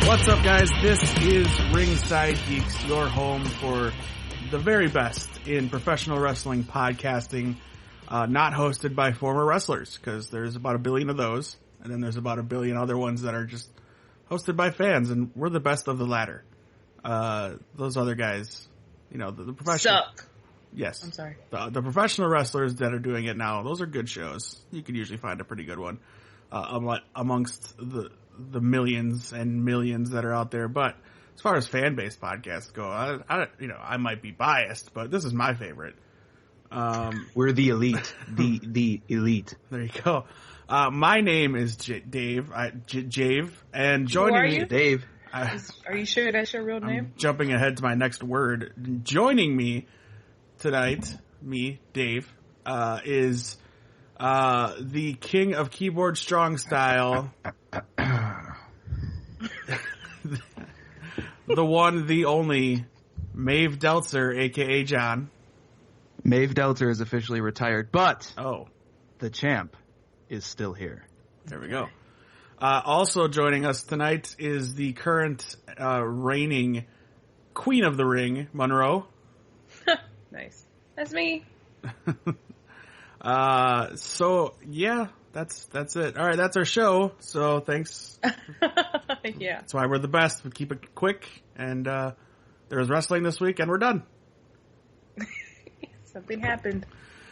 What's up, guys? This is Ringside Geeks, your home for the very best in professional wrestling podcasting, not hosted by former wrestlers, because there's about 1 billion of those, and then there's about 1 billion other ones that are just hosted by fans, and we're the best of the latter. Those other guys, you know, the professional... Suck. Yes. I'm sorry. The professional wrestlers that are doing it now, those are good shows. You can usually find a pretty good one amongst the millions and millions that are out there. But as far as fan-based podcasts go, I might be biased, but this is my favorite. We're the elite. the elite. There you go. My name is Dave. Jave. And joining me... Dave. Are you sure that's your real name? I'm jumping ahead to my next word. Joining me tonight, Dave, is the king of keyboard strong style, the one, the only, Maeve Deltzer, a.k.a. John. Maeve Deltzer is officially retired, but the champ is still here. There we go. Also joining us tonight is the current reigning queen of the ring, Monroe. Nice. That's me. So yeah, that's it. All right, that's our show. So thanks. Yeah. That's why we're the best. We keep it quick, and there was wrestling this week, and we're done. Something happened,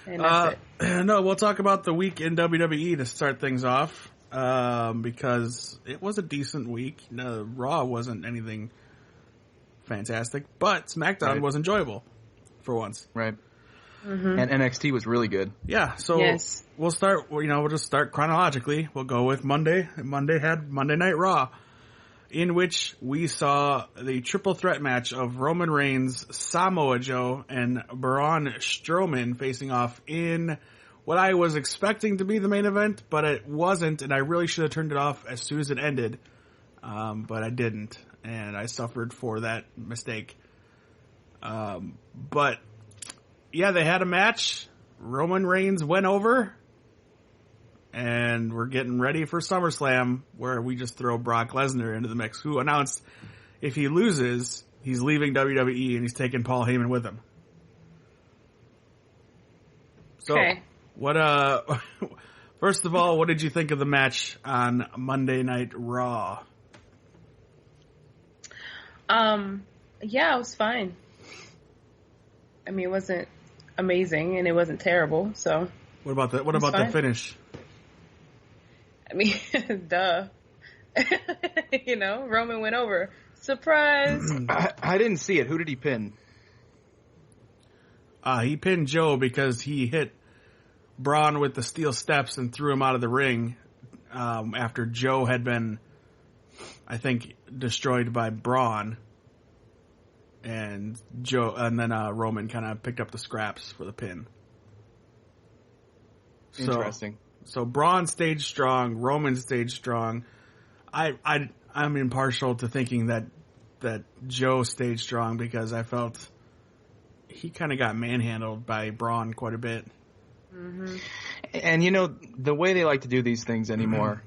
and that's it. No, we'll talk about the week in WWE to start things off, because it was a decent week. No, Raw wasn't anything fantastic, but SmackDown was enjoyable for once. Right. Mm-hmm. And NXT was really good. Yeah, so we'll start, we'll just start chronologically. We'll go with Monday. Monday had Monday Night Raw, in which we saw the triple threat match of Roman Reigns, Samoa Joe, and Braun Strowman facing off in what I was expecting to be the main event, but it wasn't, and I really should have turned it off as soon as it ended. But I didn't, and I suffered for that mistake. But yeah, they had a match. Roman Reigns went over, and we're getting ready for SummerSlam, where we just throw Brock Lesnar into the mix, who announced if he loses, he's leaving WWE and he's taking Paul Heyman with him. So, first of all, what did you think of the match on Monday Night Raw? Yeah, it was fine. I mean, it wasn't amazing and it wasn't terrible. So what about the finish? I mean, duh. Roman went over. Surprise! I didn't see it. Who did he pin? He pinned Joe because he hit Braun with the steel steps and threw him out of the ring after Joe had been, I think, destroyed by Braun. And then Roman kind of picked up the scraps for the pin. Interesting. So Braun stayed strong. Roman stayed strong. I'm impartial to thinking that Joe stayed strong because I felt he kind of got manhandled by Braun quite a bit. Mm-hmm. And the way they like to do these things anymore,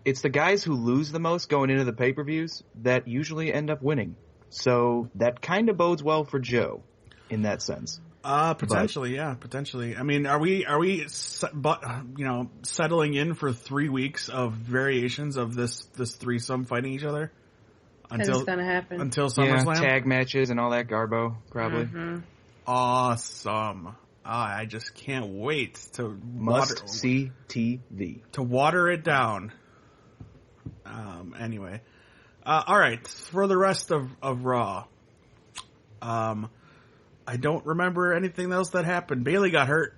it's the guys who lose the most going into the pay-per-views that usually end up winning. So that kind of bodes well for Joe in that sense. Potentially. I mean, are we settling in for 3 weeks of variations of this threesome fighting each other? Until it's gonna happen. Until SummerSlam? Tag matches and all that garbo, probably. Mm-hmm. Awesome. I just can't wait to see TV. To water it down. Anyway. All right. For the rest of Raw, I don't remember anything else that happened. Bayley got hurt.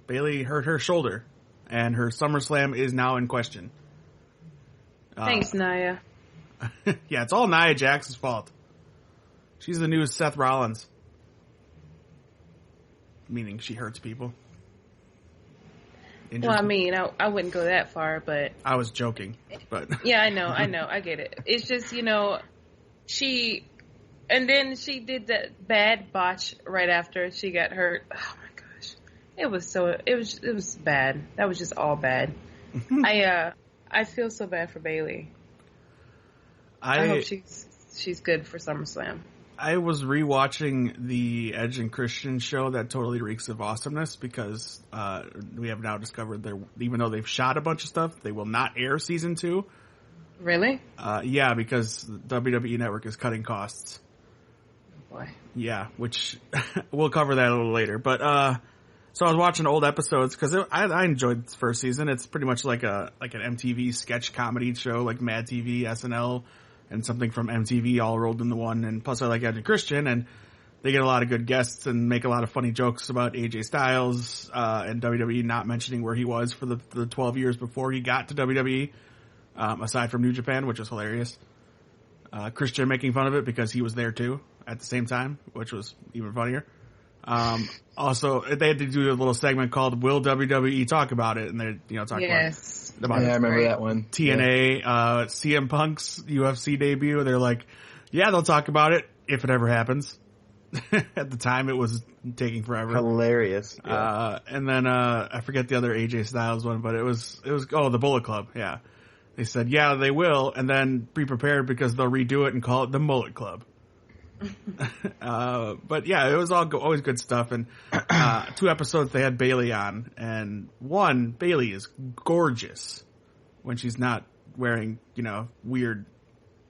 Bayley hurt her shoulder, and her SummerSlam is now in question. Thanks, Nia. Yeah, it's all Nia Jax's fault. She's the new Seth Rollins. Meaning she hurts people. Well, I mean, I wouldn't go that far, but... I was joking, but... Yeah, I know, I get it. It's just, she... And then she did that bad botch right after she got hurt. Oh my gosh. It was bad. That was just all bad. I feel so bad for Bailey. I hope she's good for SummerSlam. I was rewatching the Edge and Christian show that totally reeks of awesomeness because we have now discovered even though they've shot a bunch of stuff, they will not air season 2. Really? Yeah, because the WWE Network is cutting costs. Oh boy. Yeah, which we'll cover that a little later. But so I was watching old episodes because I enjoyed this first season. It's pretty much like an MTV sketch comedy show, like Mad TV, SNL. And something from MTV all rolled into one. And plus I like Edge and Christian, and they get a lot of good guests and make a lot of funny jokes about AJ Styles, and WWE not mentioning where he was for the 12 years before he got to WWE, aside from New Japan, which was hilarious. Christian making fun of it because he was there too at the same time, which was even funnier. Also, they had to do a little segment called "Will WWE Talk About It?" and they're talking about I remember that one. TNA, CM Punk's UFC debut. They're like, yeah, they'll talk about it if it ever happens. At the time, it was taking forever. Hilarious. Yeah. And then I forget the other AJ Styles one, but it was the Bullet Club. Yeah, they said yeah they will, and then be prepared because they'll redo it and call it the Mullet Club. But yeah, it was always good stuff. And 2 episodes they had Bailey on, and one, Bailey is gorgeous when she's not wearing weird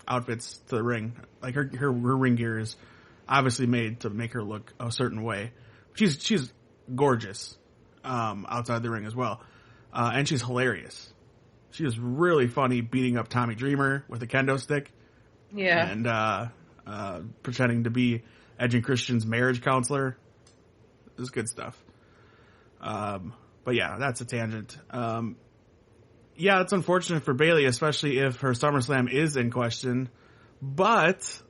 outfits to the ring. Like her ring gear is obviously made to make her look a certain way. She's gorgeous outside the ring as well, and she's hilarious. She was really funny beating up Tommy Dreamer with a kendo stick. Yeah, and pretending to be Edge and Christian's marriage counselor. It was good stuff. But yeah, that's a tangent. Yeah, it's unfortunate for Bailey, especially if her SummerSlam is in question. But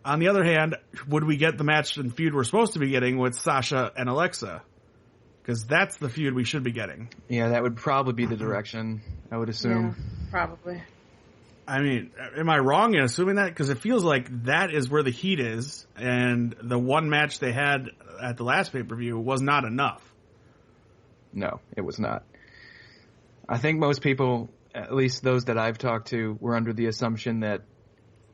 on the other hand, would we get the match and feud we're supposed to be getting with Sasha and Alexa? Because that's the feud we should be getting. Yeah, that would probably be the direction, I would assume. Yeah, probably. I mean, am I wrong in assuming that? Because it feels like that is where the heat is, and the one match they had at the last pay-per-view was not enough. No, it was not. I think most people, at least those that I've talked to, were under the assumption that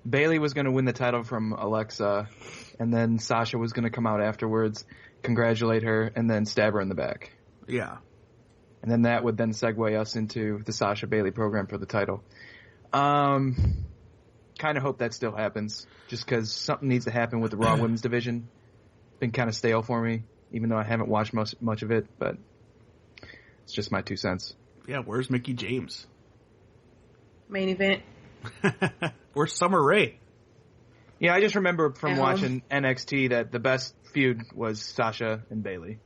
Bailey was going to win the title from Alexa, and then Sasha was going to come out afterwards, congratulate her, and then stab her in the back. Yeah. And then that would then segue us into the Sasha Bailey program for the title. Kind of hope that still happens, just because something needs to happen with the Raw Women's Division. Been kind of stale for me, even though I haven't watched much of it, but it's just my 2 cents. Yeah, where's Mickie James? Main event. Where's Summer Rae? Yeah, I just remember from watching NXT that the best feud was Sasha and Bailey.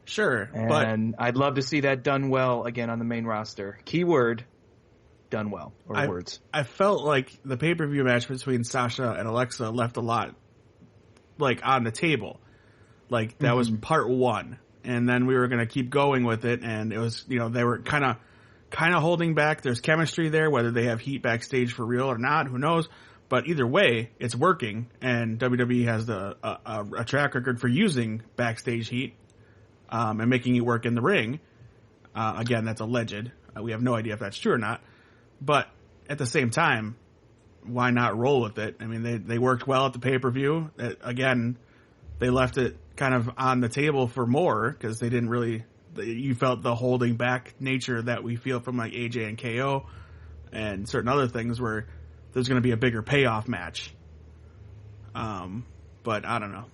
Sure, and I'd love to see that done well again on the main roster. Keyword, done well, or words. I felt like the pay-per-view match between Sasha and Alexa left a lot, like, on the table. Like, that was part 1. And then we were going to keep going with it, and it was, they were kind of holding back. There's chemistry there, whether they have heat backstage for real or not, who knows. But either way, it's working, and WWE has a track record for using backstage heat and making it work in the ring. Again, that's alleged. We have no idea if that's true or not. But at the same time, why not roll with it? I mean, they worked well at the pay-per-view. Again, they left it kind of on the table for more because they didn't really... You felt the holding back nature that we feel from like AJ and KO and certain other things where there's going to be a bigger payoff match. But I don't know.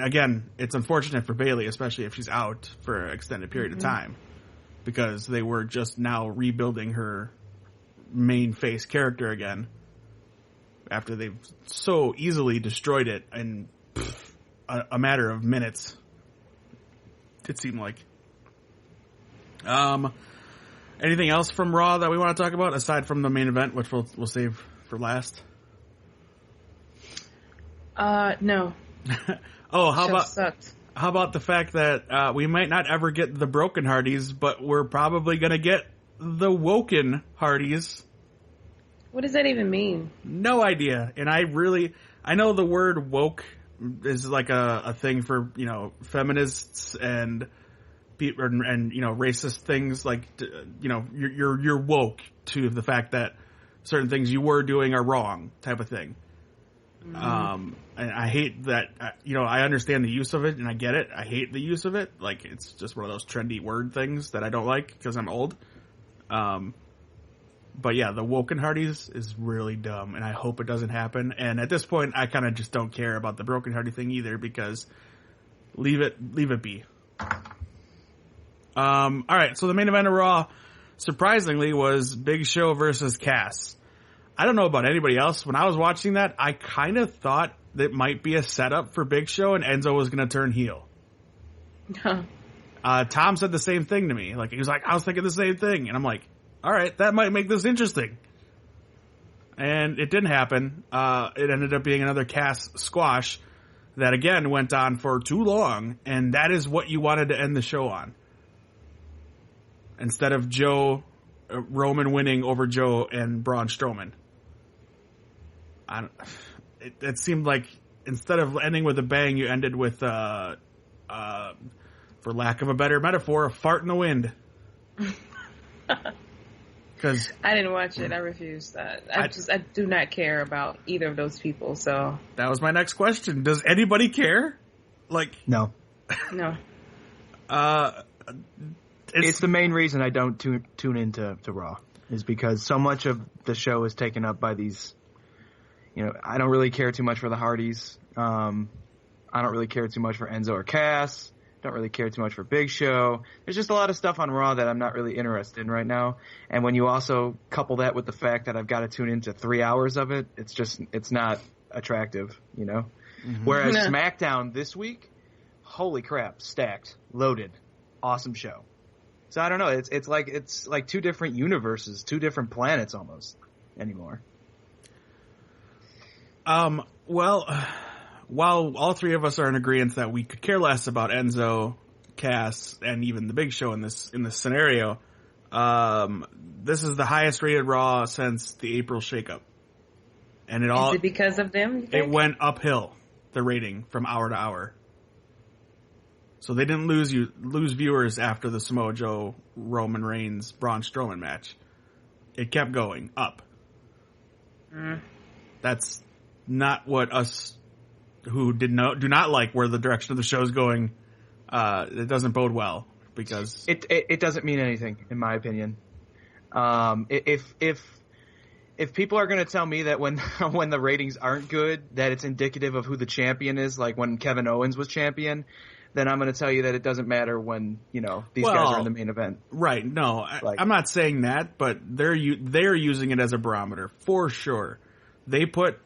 Again, it's unfortunate for Bailey, especially if she's out for an extended period of time, because they were just now rebuilding her main face character again after they've so easily destroyed it in a matter of minutes. It seemed like. Anything else from Raw that we want to talk about aside from the main event, which we'll save for last? No. Oh, how about the fact that we might not ever get the Broken Hardys, but we're probably going to get the Woken Hardys. What does that even mean? No idea. And I know the word woke is like a thing for, feminists and and racist things, like, you're woke to the fact that certain things you were doing are wrong, type of thing. And I hate that. I understand the use of it, and I get it. I hate the use of it. Like, it's just one of those trendy word things that I don't like because I'm old. But yeah, the Woken Hardys is really dumb, and I hope it doesn't happen. And at this point, I kind of just don't care about the Broken Hardy thing either, because leave it be. All right, so the main event of Raw, surprisingly, was Big Show versus Cass. I don't know about anybody else. When I was watching that, I kind of thought that might be a setup for Big Show and Enzo was going to turn heel. Tom said the same thing to me. Like, he was like, I was thinking the same thing. And I'm like, all right, that might make this interesting. And it didn't happen. It ended up being another Cass squash that, again, went on for too long. And that is what you wanted to end the show on. Instead of Roman winning over Joe and Braun Strowman. It seemed like instead of ending with a bang, you ended with, for lack of a better metaphor, a fart in the wind. Because I didn't watch it. I refused that. I do not care about either of those people. So that was my next question. Does anybody care? Like, no. It's the main reason I don't tune into Raw, is because so much of the show is taken up by these. I don't really care too much for the Hardys. I don't really care too much for Enzo or Cass. Don't really care too much for Big Show. There's just a lot of stuff on Raw that I'm not really interested in right now. And when you also couple that with the fact that I've got to tune into 3 hours of it, it's not attractive, Mm-hmm. Whereas SmackDown this week, holy crap, stacked, loaded, awesome show. So I don't know. It's like two different universes, two different planets almost anymore. Well, while all three of us are in agreement that we could care less about Enzo, Cass, and even the Big Show in this scenario, this is the highest rated Raw since the April shakeup, and is it because of them? You think? It went uphill, the rating, from hour to hour. So they didn't lose viewers after the Samoa Joe, Roman Reigns, Braun Strowman match. It kept going up. That's not what us who do not like where the direction of the show is going. It doesn't bode well, because it doesn't mean anything, in my opinion. If people are going to tell me that when the ratings aren't good, that it's indicative of who the champion is, like when Kevin Owens was champion, then I'm going to tell you that it doesn't matter when, these guys are in the main event. Right. No, I'm not saying that, but they're using it as a barometer for sure. They put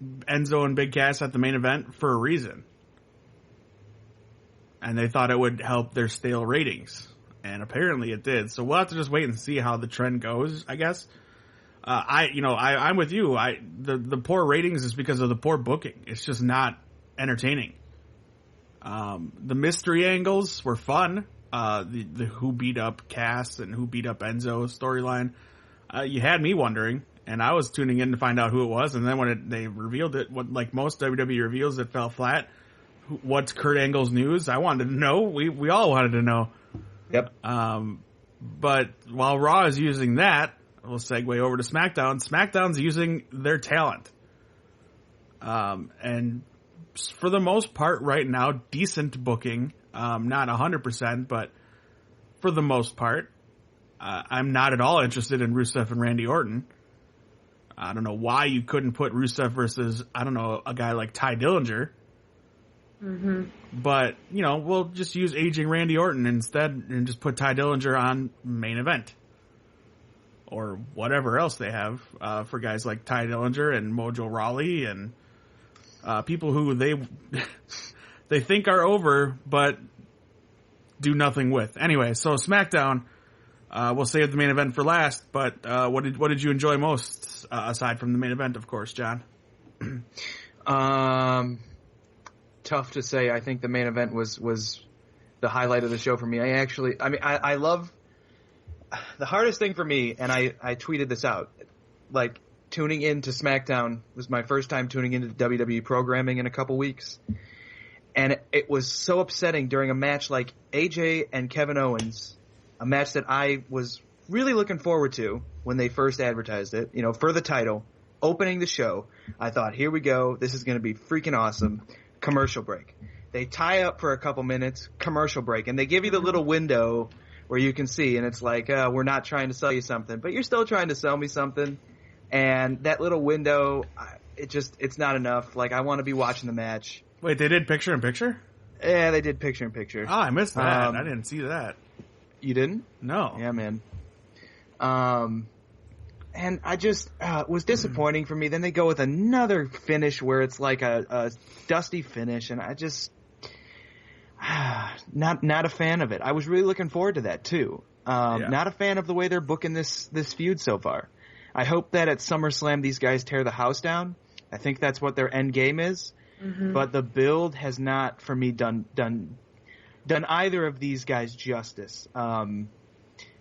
Enzo and Big Cass at the main event for a reason. And they thought it would help their stale ratings. And apparently it did. So we'll have to just wait and see how the trend goes, I guess. I'm with you. The poor ratings is because of the poor booking. It's just not entertaining. The mystery angles were fun. The who beat up Cass and who beat up Enzo storyline. You had me wondering, and I was tuning in to find out who it was. And then when they revealed it, like most WWE reveals, it fell flat. What's Kurt Angle's news? I wanted to know. We all wanted to know. Yep. But while Raw is using that, we'll segue over to SmackDown. SmackDown's using their talent. And for the most part right now, decent booking. Not 100%, but for the most part. I'm not at all interested in Rusev and Randy Orton. I don't know why you couldn't put Rusev versus, a guy like Ty Dillinger. Mm-hmm. But, we'll just use aging Randy Orton instead and just put Ty Dillinger on main event. Or whatever else they have for guys like Ty Dillinger and Mojo Rawley and people who they think are over but do nothing with. Anyway, so SmackDown, we'll save the main event for last, but what did you enjoy most aside from the main event, of course, John? Tough to say. I think the main event was the highlight of the show for me. I love the hardest thing for me, and I tweeted this out, like tuning into SmackDown was my first time tuning into WWE programming in a couple weeks. And it was so upsetting during a match like AJ and Kevin Owens, a match that I was really looking forward to when they first advertised it, for the title, opening the show. I thought, here we go. This is going to be freaking awesome. Commercial break. They tie up for a couple minutes, commercial break, and they give you the little window where you can see, and it's like, we're not trying to sell you something, but you're still trying to sell me something. And that little window, it's not enough. Like, I want to be watching the match. Wait, they did picture-in-picture? Yeah, they did picture-in-picture. Oh, I missed that. I didn't see that. You didn't? No. Yeah, man. And I just was disappointing for me. Then they go with another finish where it's like a dusty finish, and I just not a fan of it. I was really looking forward to that too. Not a fan of the way they're booking this feud so far. I hope that at SummerSlam these guys tear the house down. I think that's what their end game is. Mm-hmm. But the build has not, for me, done either of these guys justice.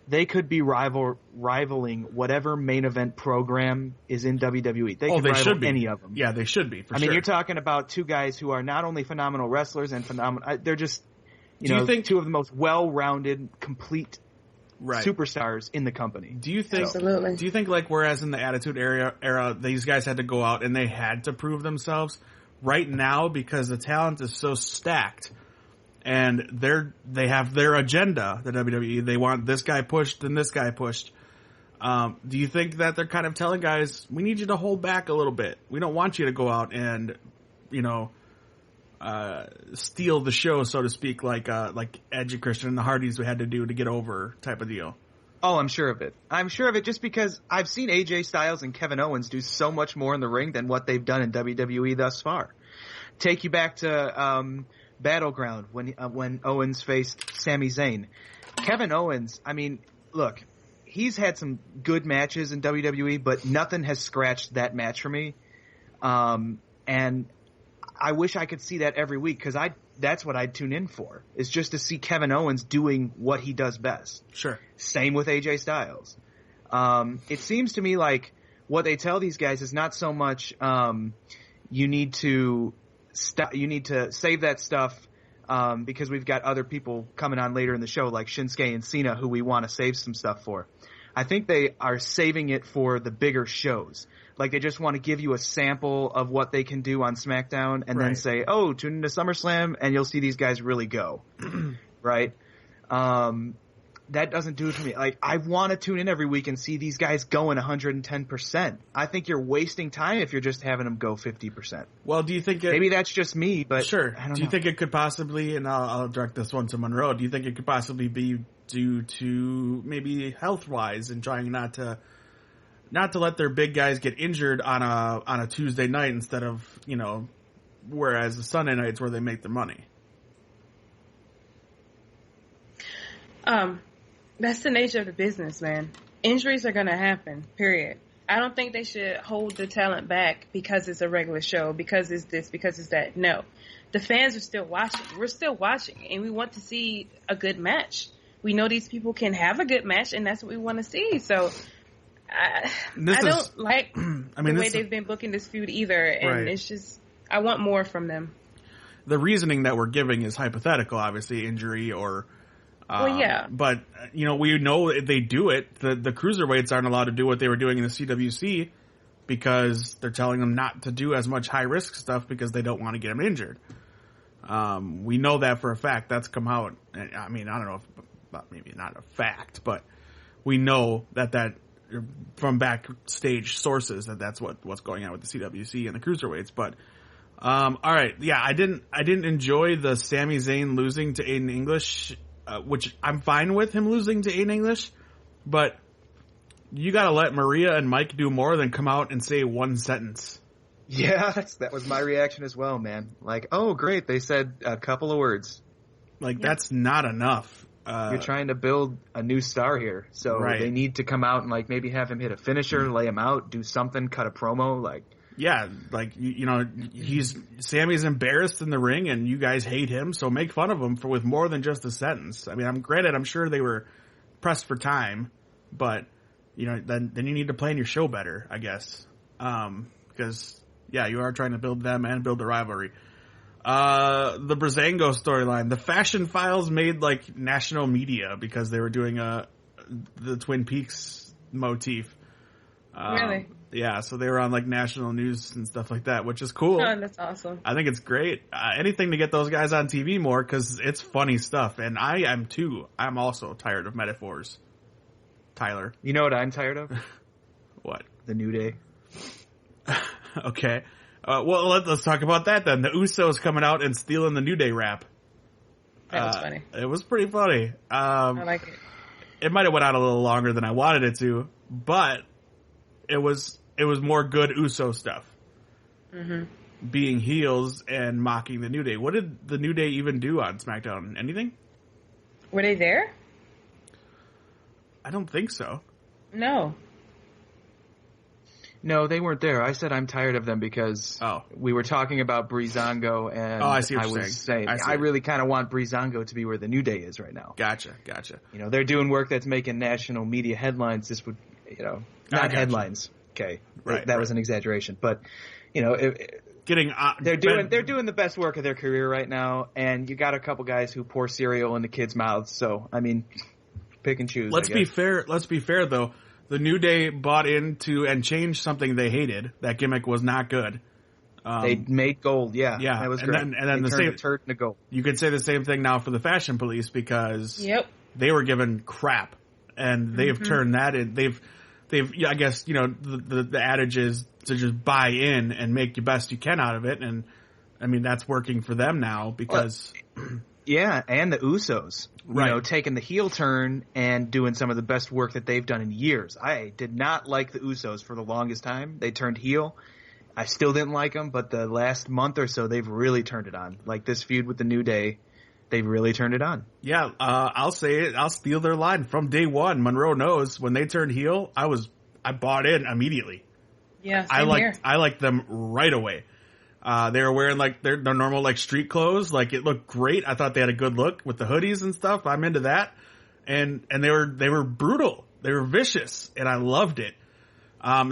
They could be rivaling whatever main event program is in WWE. They should be. Any of them. Yeah, they should be. I mean, you're talking about two guys who are not only phenomenal wrestlers and phenomenal. They're just, you think two of the most well-rounded, complete superstars in the company. Do you think? Absolutely. Do you think, like, whereas in the Attitude Era, these guys had to go out and they had to prove themselves? Right now, because the talent is so stacked, and they have their agenda, the WWE. They want this guy pushed and this guy pushed. Do you think that they're kind of telling guys, we need you to hold back a little bit. We don't want you to go out and, steal the show, so to speak, like Edge and Christian and the Hardys had to do to get over type of deal. Oh, I'm sure of it. I'm sure of it just because I've seen AJ Styles and Kevin Owens do so much more in the ring than what they've done in WWE thus far. Take you back to Battleground when Owens faced Sami Zayn. Kevin Owens, I mean, look, he's had some good matches in WWE, but nothing has scratched that match for me. And I wish I could see that every week because that's what I'd tune in for, is just to see Kevin Owens doing what he does best. Sure. Same with AJ Styles. It seems to me like what they tell these guys is not so much you need to save that stuff because we've got other people coming on later in the show like Shinsuke and Cena who we want to save some stuff for. I think they are saving it for the bigger shows. Like, they just want to give you a sample of what they can do on SmackDown and then say, oh, tune into SummerSlam and you'll see these guys really go. Right? That doesn't do it for me. Like, I want to tune in every week and see these guys going 110%. I think you're wasting time if you're just having them go 50%. Well, do you think maybe that's just me, but sure. I don't know. Do you think it could possibly, and I'll direct this one to Monroe, do you think it could possibly be due to maybe health-wise and trying not to let their big guys get injured on a Tuesday night instead of, whereas the Sunday night's where they make their money? That's the nature of the business, man. Injuries are going to happen, period. I don't think they should hold the talent back because it's a regular show, because it's this, because it's that. No. The fans are still watching. We're still watching, and we want to see a good match. We know these people can have a good match, and that's what we want to see. So I don't like the way they've been booking this feud either, and it's just, I want more from them. The reasoning that we're giving is hypothetical, obviously, injury or... well, yeah. But, we know if they do it, the cruiserweights aren't allowed to do what they were doing in the CWC because they're telling them not to do as much high-risk stuff because they don't want to get them injured. We know that for a fact. That's come out. I mean, I don't know if, maybe not a fact, but we know that from backstage sources that's what's going on with the CWC and the cruiserweights. But, all right. Yeah, I didn't enjoy the Sami Zayn losing to Aiden English, which I'm fine with him losing to Aiden English, but you gotta let Maria and Mike do more than come out and say one sentence. Yeah, that was my reaction as well, man. Like, oh, great, they said a couple of words. Like, that's not enough. You're trying to build a new star here, so they need to come out and, like, maybe have him hit a finisher, lay him out, do something, cut a promo, like... Yeah, like, Sammy's embarrassed in the ring and you guys hate him, so make fun of him with more than just a sentence. I mean, I'm sure they were pressed for time, but, then you need to plan your show better, I guess. Because, you are trying to build them and build the rivalry. The Breezango storyline. The Fashion Files made like national media because they were doing the Twin Peaks motif. Really? Yeah, so they were on like national news and stuff like that, which is cool. Oh, that's awesome. I think it's great. Anything to get those guys on TV more because it's funny stuff, and I am too. I'm also tired of metaphors. Tyler, You know what I'm tired of? what? The New Day. Okay. Well, let's talk about that then. The Usos coming out and stealing the New Day rap. That was funny. It was pretty funny. I like it. It might have went out a little longer than I wanted it to, but it was more good Uso stuff. Mm-hmm. Being heels and mocking the New Day. What did the New Day even do on SmackDown? Anything? Were they there? I don't think so. No. No, they weren't there. I said I'm tired of them because we were talking about Breezango, and I see what I you're was saying. saying I really kind of want Breezango to be where the New Day is right now. Gotcha. You know, they're doing work that's making national media headlines. This would, not headlines. Okay, that was an exaggeration, but they're doing the best work of their career right now, and you got a couple guys who pour cereal into kids' mouths. So I mean, pick and choose. Let's be fair though. The New Day bought into and changed something they hated. That gimmick was not good. They made gold, yeah. That was great. And then they turned a turd into gold. You could say the same thing now for the Fashion Police because they were given crap, and they've turned that in. They've. I guess the adage is to just buy in and make the best you can out of it, and I mean that's working for them now because. Yeah, and the Usos, taking the heel turn and doing some of the best work that they've done in years. I did not like the Usos for the longest time. They turned heel. I still didn't like them, but the last month or so, they've really turned it on. Like this feud with the New Day, they've really turned it on. Yeah, I'll say it. I'll steal their line from day one. Monroe knows when they turned heel, I bought in immediately. Yeah, I liked them right away. They were wearing like their normal like street clothes. Like it looked great. I thought they had a good look with the hoodies and stuff. I'm into that. And they were brutal. They were vicious and I loved it.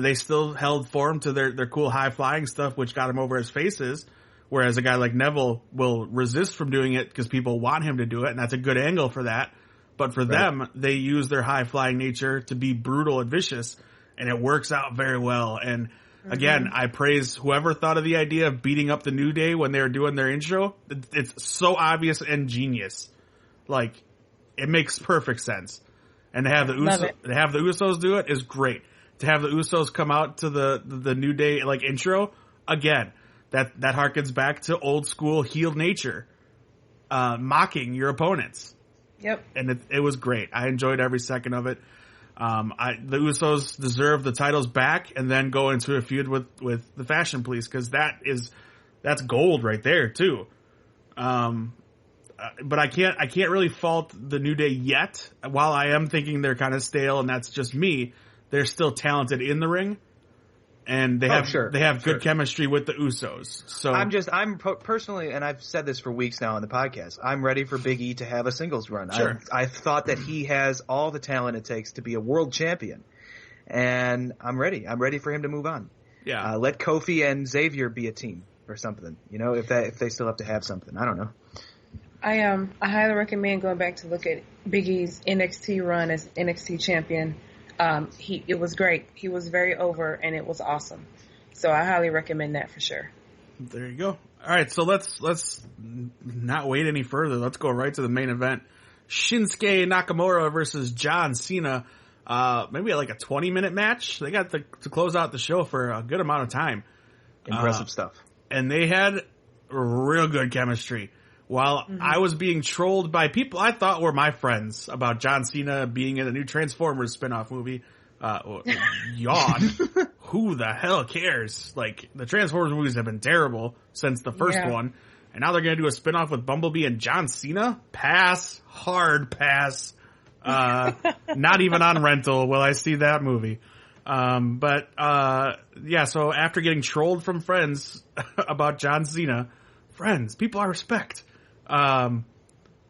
They still held form to their cool high flying stuff, which got him over his faces. Whereas a guy like Neville will resist from doing it because people want him to do it. And that's a good angle for that. But for them, they use their high flying nature to be brutal and vicious. And it works out very well. And again, I praise whoever thought of the idea of beating up the New Day when they were doing their intro. It's so obvious and genius. Like, it makes perfect sense. And to have the Usos do it is great. To have the Usos come out to the New Day like intro, again, that harkens back to old school heel nature, mocking your opponents. Yep. And it was great. I enjoyed every second of it. The Usos deserve the titles back and then go into a feud with the Fashion Police because that's gold right there too. But I can't really fault the New Day yet. While I am thinking they're kind of stale and that's just me, they're still talented in the ring. And they have good chemistry with the Usos. So I'm personally, and I've said this for weeks now on the podcast, I'm ready for Big E to have a singles run. Sure. I thought that he has all the talent it takes to be a world champion. And I'm ready. I'm ready for him to move on. Yeah. Let Kofi and Xavier be a team or something. If they still have to have something. I don't know. I highly recommend going back to look at Big E's NXT run as NXT champion. It was great. He was very over, and it was awesome. So I highly recommend that for sure. There you go. All right, so let's not wait any further. Let's go right to the main event. Shinsuke Nakamura versus John Cena. Maybe like a 20-minute match. They got to close out the show for a good amount of time. Impressive stuff. And they had real good chemistry. While I was being trolled by people I thought were my friends about John Cena being in a new Transformers spinoff movie, yawn. Who the hell cares? Like, the Transformers movies have been terrible since the first one, and now they're going to do a spinoff with Bumblebee and John Cena? Pass. Hard pass. Not even on rental will I see that movie. So after getting trolled from friends about John Cena, friends, people I respect. And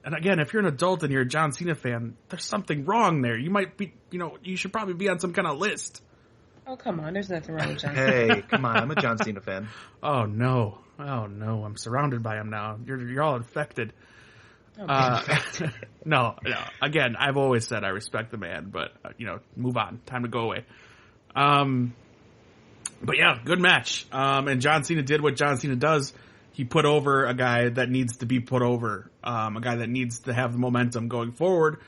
again, if you're an adult and you're a John Cena fan, there's something wrong there. You might be, you should probably be on some kind of list. Oh, come on. There's nothing wrong with John Cena. Hey, come on. I'm a John Cena fan. Oh no. I'm surrounded by him now. You're all infected. No. Again, I've always said I respect the man, but move on. Time to go away. But yeah, good match. And John Cena did what John Cena does. He put over a guy that needs to be put over. A guy that needs to have the momentum going forward.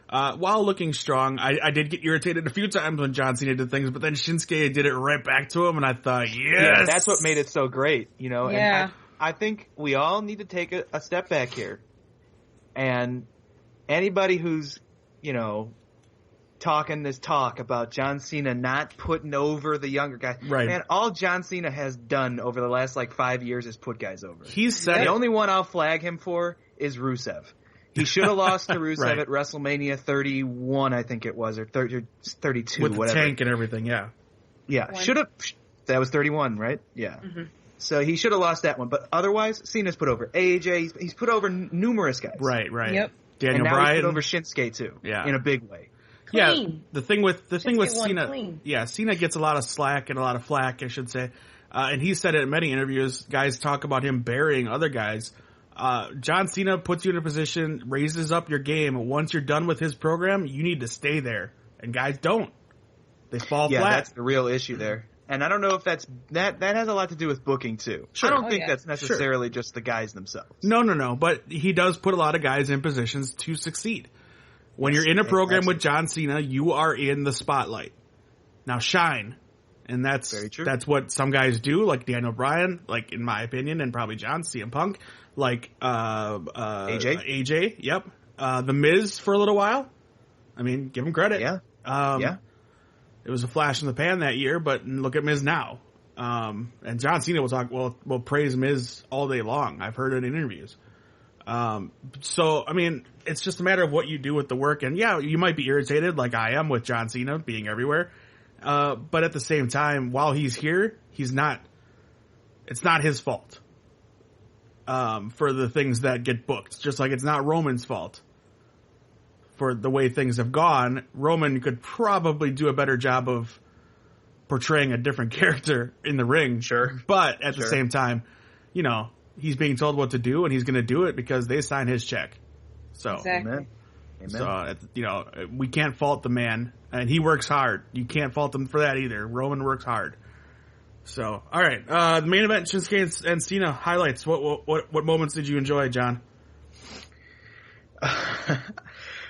While looking strong, I did get irritated a few times when John Cena did things, but then Shinsuke did it right back to him, and I thought, yes! Yeah, that's what made it so great, Yeah. And I think we all need to take a step back here. And anybody who's, talking this talk about John Cena not putting over the younger guy. Right. Man, all John Cena has done over the last 5 years is put guys over. He's said the only one I'll flag him for is Rusev. He should have lost to Rusev Right. at WrestleMania 31, I think it was, or 32, with whatever. the tank and everything, yeah. Yeah, should have. That was 31, right? Yeah. Mm-hmm. So he should have lost that one. But otherwise, Cena's put over AJ. He's put over numerous guys. Right. Yep. Daniel And now Bryan. he's put over Shinsuke too. Yeah. In a big way. Yeah, Clean. the thing with Cena, clean. yeah, Cena gets a lot of slack and a lot of flack, I should say. And he said it in many interviews. Guys talk about him burying other guys. John Cena puts you in a position, raises up your game. Once you're done with his program, you need to stay there. And guys don't. They fall Yeah, flat. that's the real issue there. And I don't know if that has a lot to do with booking too. Sure. I don't Oh, think yeah. that's necessarily just the guys themselves. No. But he does put a lot of guys in positions to succeed. When you're in a program with John Cena, you are in the spotlight. Now shine. And that's Very true. That's what some guys do, like Daniel Bryan, like in my opinion, and probably John, CM Punk, like AJ, yep. The Miz for a little while. I mean, give him credit. Yeah. Yeah. It was a flash in the pan that year, but look at Miz now. And John Cena will praise Miz all day long. I've heard it in interviews. So, I mean, it's just a matter of what you do with the work. And yeah, you might be irritated like I am with John Cena being everywhere. But at the same time, while he's here, it's not his fault. For the things that get booked. Just like it's not Roman's fault. For the way things have gone, Roman could probably do a better job of portraying a different character in the ring. Sure. But at the same time, he's being told what to do and he's going to do it because they sign his check. So, Exactly. Amen. so, we can't fault the man and he works hard. You can't fault him for that either. Roman works hard. So, all right. The main event, Shinsuke and Cena highlights. What moments did you enjoy, John?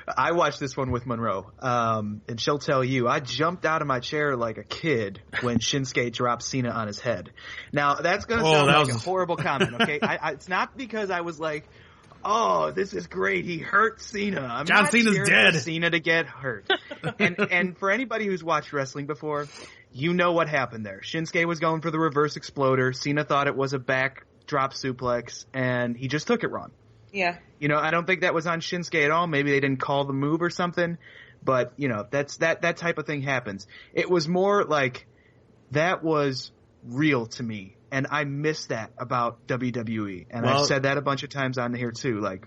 I watched this one with Monroe, and she'll tell you, I jumped out of my chair like a kid when Shinsuke dropped Cena on his head. Now, that's going to sound like a horrible comment, okay? It's not because I was like, oh, this is great, he hurt Cena. I'm John not Cena's cheering dead. for Cena to get hurt. and for anybody who's watched wrestling before, you know what happened there. Shinsuke was going for the reverse exploder. Cena thought it was a backdrop suplex, and he just took it wrong. Yeah. I don't think that was on Shinsuke at all. Maybe they didn't call the move or something. But, that's that type of thing happens. It was more like that was real to me. And I miss that about WWE. And I've said that a bunch of times on here too. Like,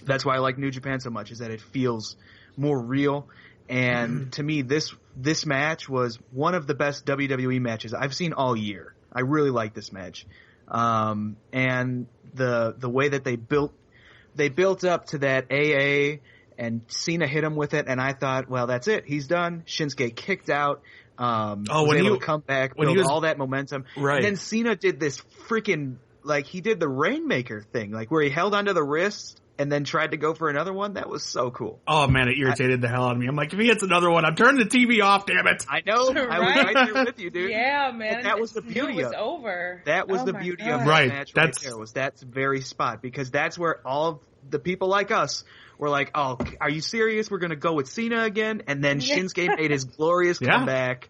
that's why I like New Japan so much, is that it feels more real. And to me, this match was one of the best WWE matches I've seen all year. I really like this match. And the way that they built up to that AA and Cena hit him with it, and I thought, well, that's it. He's done. Shinsuke kicked out. Was able to come back, build all that momentum. Right. And then Cena did this freaking, he did the Rainmaker thing, where he held onto the wrist and then tried to go for another one. That was so cool. Oh man, it irritated the hell out of me. I'm like, if he hits another one, I'm turning the TV off, damn it. I know. Right? I was right there with you, dude. Yeah, man. But that was the beauty of it. Over. That was Oh the my beauty God. of Right. that match right there, was that very spot, because that's where all of the people like us were like, oh, are you serious? We're going to go with Cena again? And then Shinsuke made his glorious comeback.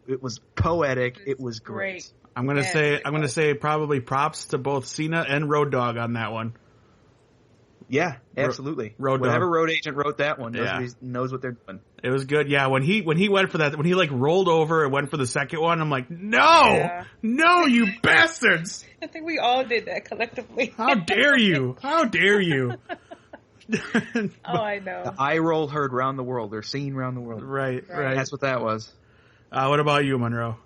It was poetic. It was great. I'm going to say probably props to both Cena and Road Dogg on that one. Yeah, absolutely. Road Whatever Dogg. road agent wrote that one knows what they're doing. It was good. Yeah, when he went for that, when he rolled over and went for the second one, I'm like, no, you bastards. I think we all did that collectively. How dare you? How dare you? Oh, I know. The eye roll heard round the world, or seen round the world. Right. That's what that was. What about you, Monroe?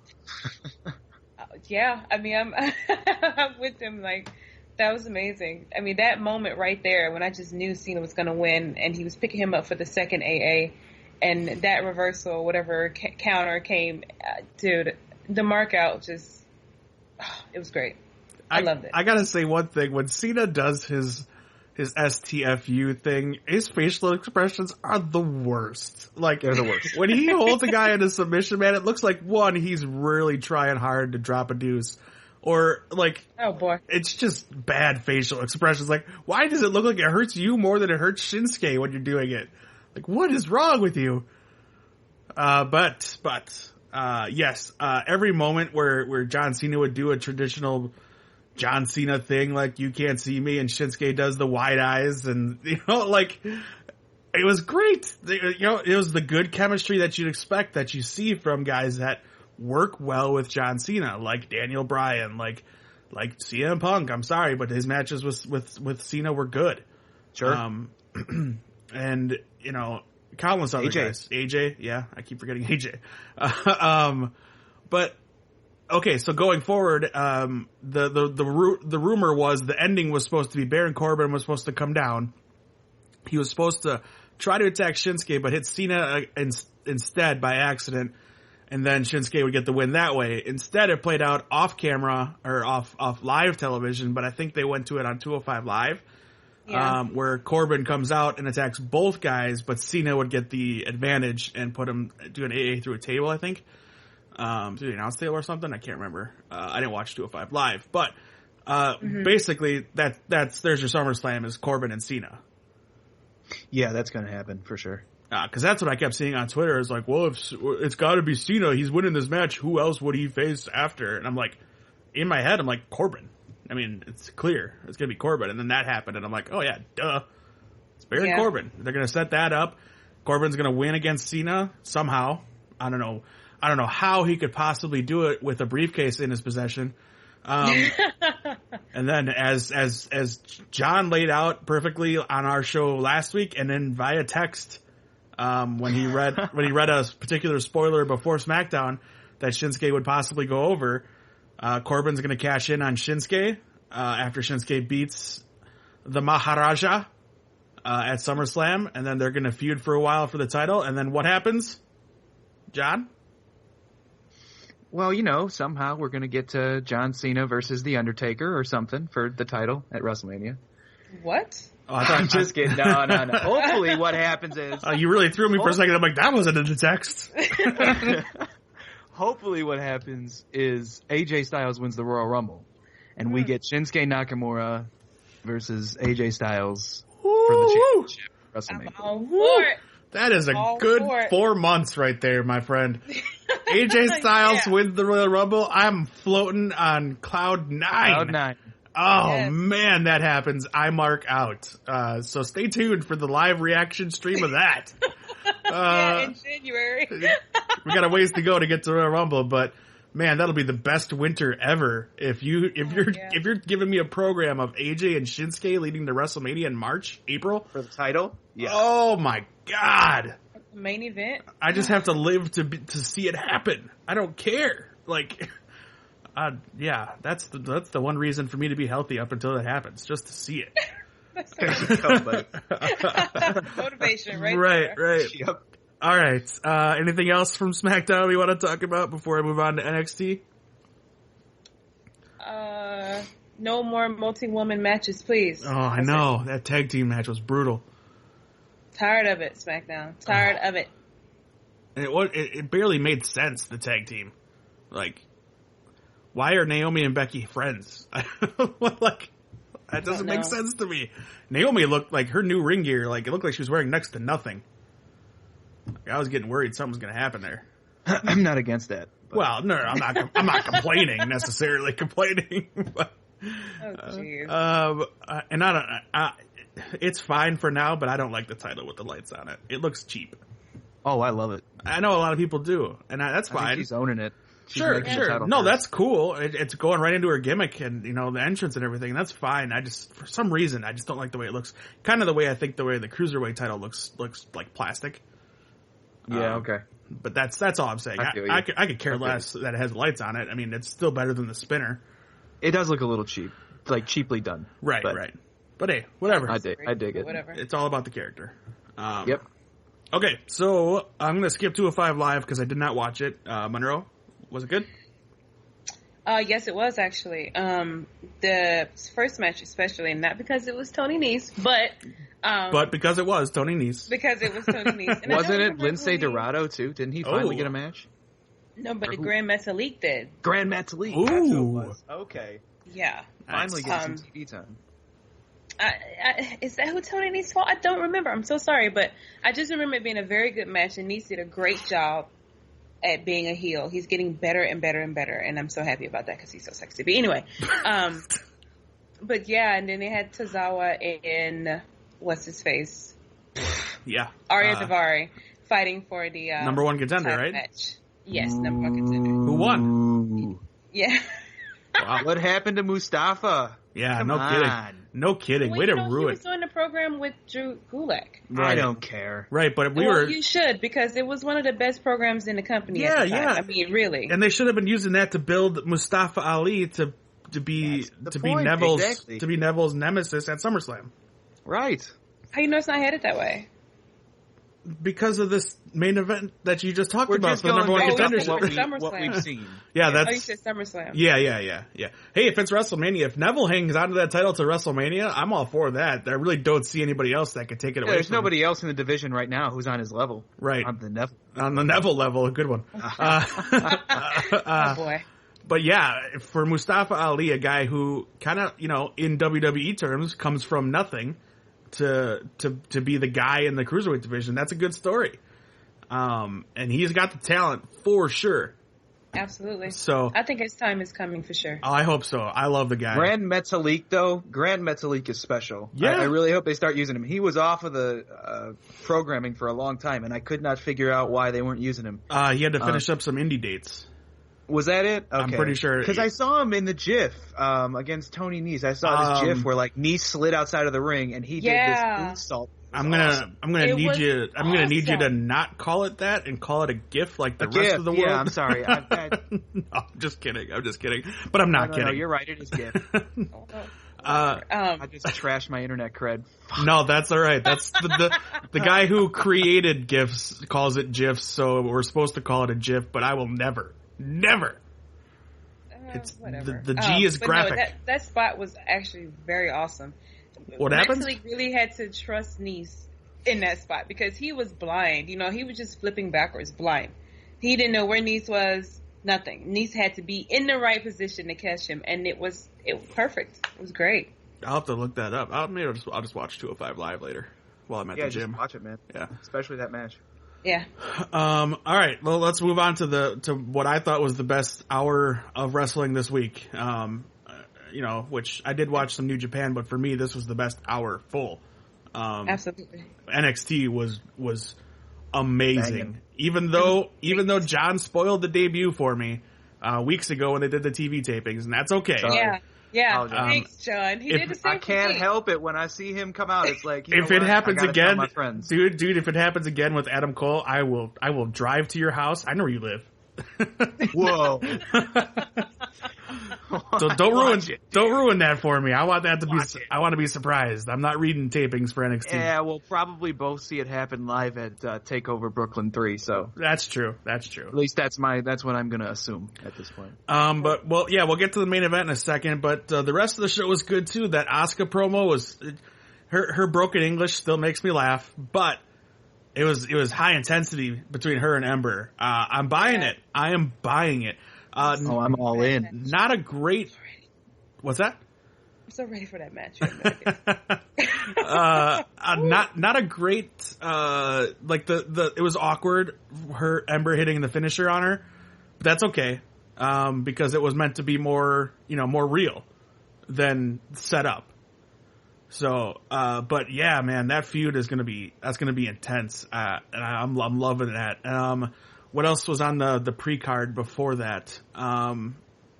Yeah, I mean, I'm with him. Like, that was amazing. I mean, that moment right there when I just knew Cena was going to win, and he was picking him up for the second AA, and that reversal, whatever counter came, dude, the mark out just, it was great. I loved it. I gotta say one thing. When Cena does his STFU thing, his facial expressions are the worst. Like, they're the worst. When he holds a guy in a submission, man, it looks like, one, he's really trying hard to drop a deuce. Or, like, oh boy, it's just bad facial expressions. Like, why does it look like it hurts you more than it hurts Shinsuke when you're doing it? Like, what is wrong with you? But yes, every moment where John Cena would do a traditional John Cena thing, like, you can't see me, and Shinsuke does the wide eyes, and, like, it was great. It was the good chemistry that you'd expect, that you see from guys that work well with John Cena, like Daniel Bryan, like CM Punk. I'm sorry, but his matches with Cena were good. Sure. And, countless other guys. AJ, yeah, I keep forgetting AJ. But, okay, so going forward, the rumor was the ending was supposed to be Baron Corbin was supposed to come down. He was supposed to try to attack Shinsuke, but hit Cena instead by accident, and then Shinsuke would get the win that way. Instead, it played out off camera, or off live television, but I think they went to it on 205 Live. Yeah. Where Corbin comes out and attacks both guys, but Cena would get the advantage and do an AA through a table, I think. Through the announce table or something. I can't remember. I didn't watch 205 Live, but, basically there's your SummerSlam is Corbin and Cena. Yeah, that's gonna happen for sure. Cause that's what I kept seeing on Twitter. It's like, well, if it's gotta be Cena, he's winning this match, who else would he face after? And I'm like, in my head, I'm like, Corbin. I mean, it's clear. It's going to be Corbin. And then that happened, and I'm like, oh, yeah, duh. It's Baron Corbin. They're going to set that up. Corbin's going to win against Cena somehow. I don't know how he could possibly do it with a briefcase in his possession. And then as John laid out perfectly on our show last week, and then via text, when he read a particular spoiler before SmackDown that Shinsuke would possibly go over, Corbin's going to cash in on Shinsuke after Shinsuke beats the Maharaja at SummerSlam, and then they're going to feud for a while for the title. And then what happens, John? Well, somehow we're going to get to John Cena versus The Undertaker or something for the title at WrestleMania. What? Oh, I'm just kidding. No. Hopefully what happens is... you really threw me for a second. I'm like, that wasn't in the text. Hopefully what happens is AJ Styles wins the Royal Rumble, and we get Shinsuke Nakamura versus AJ Styles for the championship at WrestleMania. That is a good 4 months right there, my friend. AJ Styles wins the Royal Rumble. I'm floating on cloud 9. Cloud 9. Oh, yes. Man, that happens. I mark out. So stay tuned for the live reaction stream of that. In January. We got a ways to go to get to Royal Rumble, but man, that'll be the best winter ever. If you're giving me a program of AJ and Shinsuke leading to WrestleMania in April for the title. Yeah. Oh my God. Main event. I just have to live to see it happen. I don't care. Like, yeah, that's the one reason for me to be healthy up until it happens, just to see it. Motivation, right? Right. Yep. All right. Anything else from SmackDown we want to talk about before I move on to NXT? No more multi-woman matches, please. Oh, I know. That tag team match was brutal. Tired of it, SmackDown. Tired of it. It barely made sense, the tag team. Like, why are Naomi and Becky friends? Like, that doesn't make sense to me. Naomi looked like her new ring gear, like, it looked like she was wearing next to nothing. Like, I was getting worried something was going to happen there. I'm not against that. But. Well, no, I'm not complaining, necessarily complaining. But, oh, jeez. And it's fine for now, but I don't like the title with the lights on it. It looks cheap. Oh, I love it. I know a lot of people do, and that's fine. I think she's owning it. Sure. No, that's cool. It's going right into her gimmick and, the entrance and everything. That's fine. For some reason, I just don't like the way it looks. Kind of the way I think the way the Cruiserweight title looks like plastic. Yeah, okay. But that's all I'm saying. I could care less that it has lights on it. I mean, it's still better than the spinner. It does look a little cheap, like cheaply done. Right. But hey, whatever. I dig it. Whatever. It's all about the character. Yep. Okay, so I'm going to skip 205 Live because I did not watch it. Monroe, was it good? Yes, it was actually. The first match especially, not because it was Tony Nese, but because it was Tony Nese. Because it was Tony Nese. And wasn't it Lindsay Dorado too? Didn't he finally get a match? No, but the Grand Metalik did. Grand Metalik. Ooh. That's who it was. Okay. Yeah. Finally getting some TV time. Is that who Tony Nese fought? I don't remember. I'm so sorry, but I just remember it being a very good match, and Nese did a great job at being a heel. He's getting better and better and better, and I'm so happy about that because he's so sexy. But anyway, but yeah, and then they had Tozawa and what's his face? Yeah. Arya Daivari fighting for the number one contender, right? Match. Yes, number one contender. Who won? Yeah. Wow. What happened to Mustafa? Yeah, Come no on. kidding. No kidding. Well, Way to He ruin. was doing the program with Drew Gulak. Right. I don't care. Right, but You should, because it was one of the best programs in the company at the time. Yeah. I mean, really. And they should have been using that to build Mustafa Ali to be Neville's nemesis at SummerSlam. Right. How you know it's not headed that way? Because of this main event that you just talked We're about, just the number one going contender. SummerSlam. what we've seen. Yeah, Oh, you that's said SummerSlam. yeah. Hey, if it's WrestleMania, if Neville hangs onto that title to WrestleMania, I'm all for that. I really don't see anybody else that could take it away. There's from nobody else in the division right now who's on his level. Right. On the Neville. On the Neville level, a good one. Oh boy. But yeah, for Mustafa Ali, a guy who kind of, in WWE terms, comes from nothing to be the guy in the cruiserweight division, that's a good story. And he's got the talent for sure. Absolutely. So I think his time is coming for sure. I hope so. I love the guy. Grand Metalik is special. Yeah. I really hope they start using him. He was off of the programming for a long time, and I could not figure out why they weren't using him. He had to finish up some indie dates. Was that it? Okay. I'm pretty sure. Because I saw him in the GIF against Tony Nese. I saw this GIF where Nese slid outside of the ring, and he did this insult. I'm gonna need you to awesome. not call it that and call it a GIF like the rest of the world. Yeah, I'm sorry. No, I'm just kidding. But I'm not kidding. No, you're right. It is GIF. I just trashed my internet cred. No, that's all right. That's the guy who created GIFs calls it GIFs, so we're supposed to call it a GIF. But I will never. It's whatever. The G is graphic. No, that spot was actually very awesome. What happened? Metalik really had to trust Nese in that spot because he was blind. He was just flipping backwards, blind. He didn't know where Nese was. Nothing. Nese had to be in the right position to catch him, and it was perfect. It was great. I'll have to look that up. I'll just watch 205 Live later while I'm at the gym. Just watch it, man. Yeah, especially that match. Yeah. All right. Well, let's move on to what I thought was the best hour of wrestling this week. Which I did watch some New Japan, but for me, this was the best hour full. Absolutely. NXT was amazing. Even though John spoiled the debut for me weeks ago when they did the TV tapings, and that's okay. Sorry. Yeah. Thanks, John. He did the same. I can't help it when I see him come out. It's like if it happens again, my friends. dude. If it happens again with Adam Cole, I will drive to your house. I know where you live. Whoa. So don't ruin that for me. I want that to be. I want to be surprised. I'm not reading tapings for NXT. Yeah, we'll probably both see it happen live at Takeover Brooklyn 3. So that's true. At least that's what I'm gonna assume at this point. We'll get to the main event in a second. But the rest of the show was good too. That Asuka promo was her broken English still makes me laugh, but it was high intensity between her and Ember. I'm buying it. I am buying it. I'm all in. Not a great. What's that? I'm so ready for that match. Not a great. It was awkward. Her Ember hitting the finisher on her. But that's okay. Because it was meant to be more real than set up. So, but yeah, man, that feud is gonna be intense. And I'm loving that. What else was on the pre-card before that? Help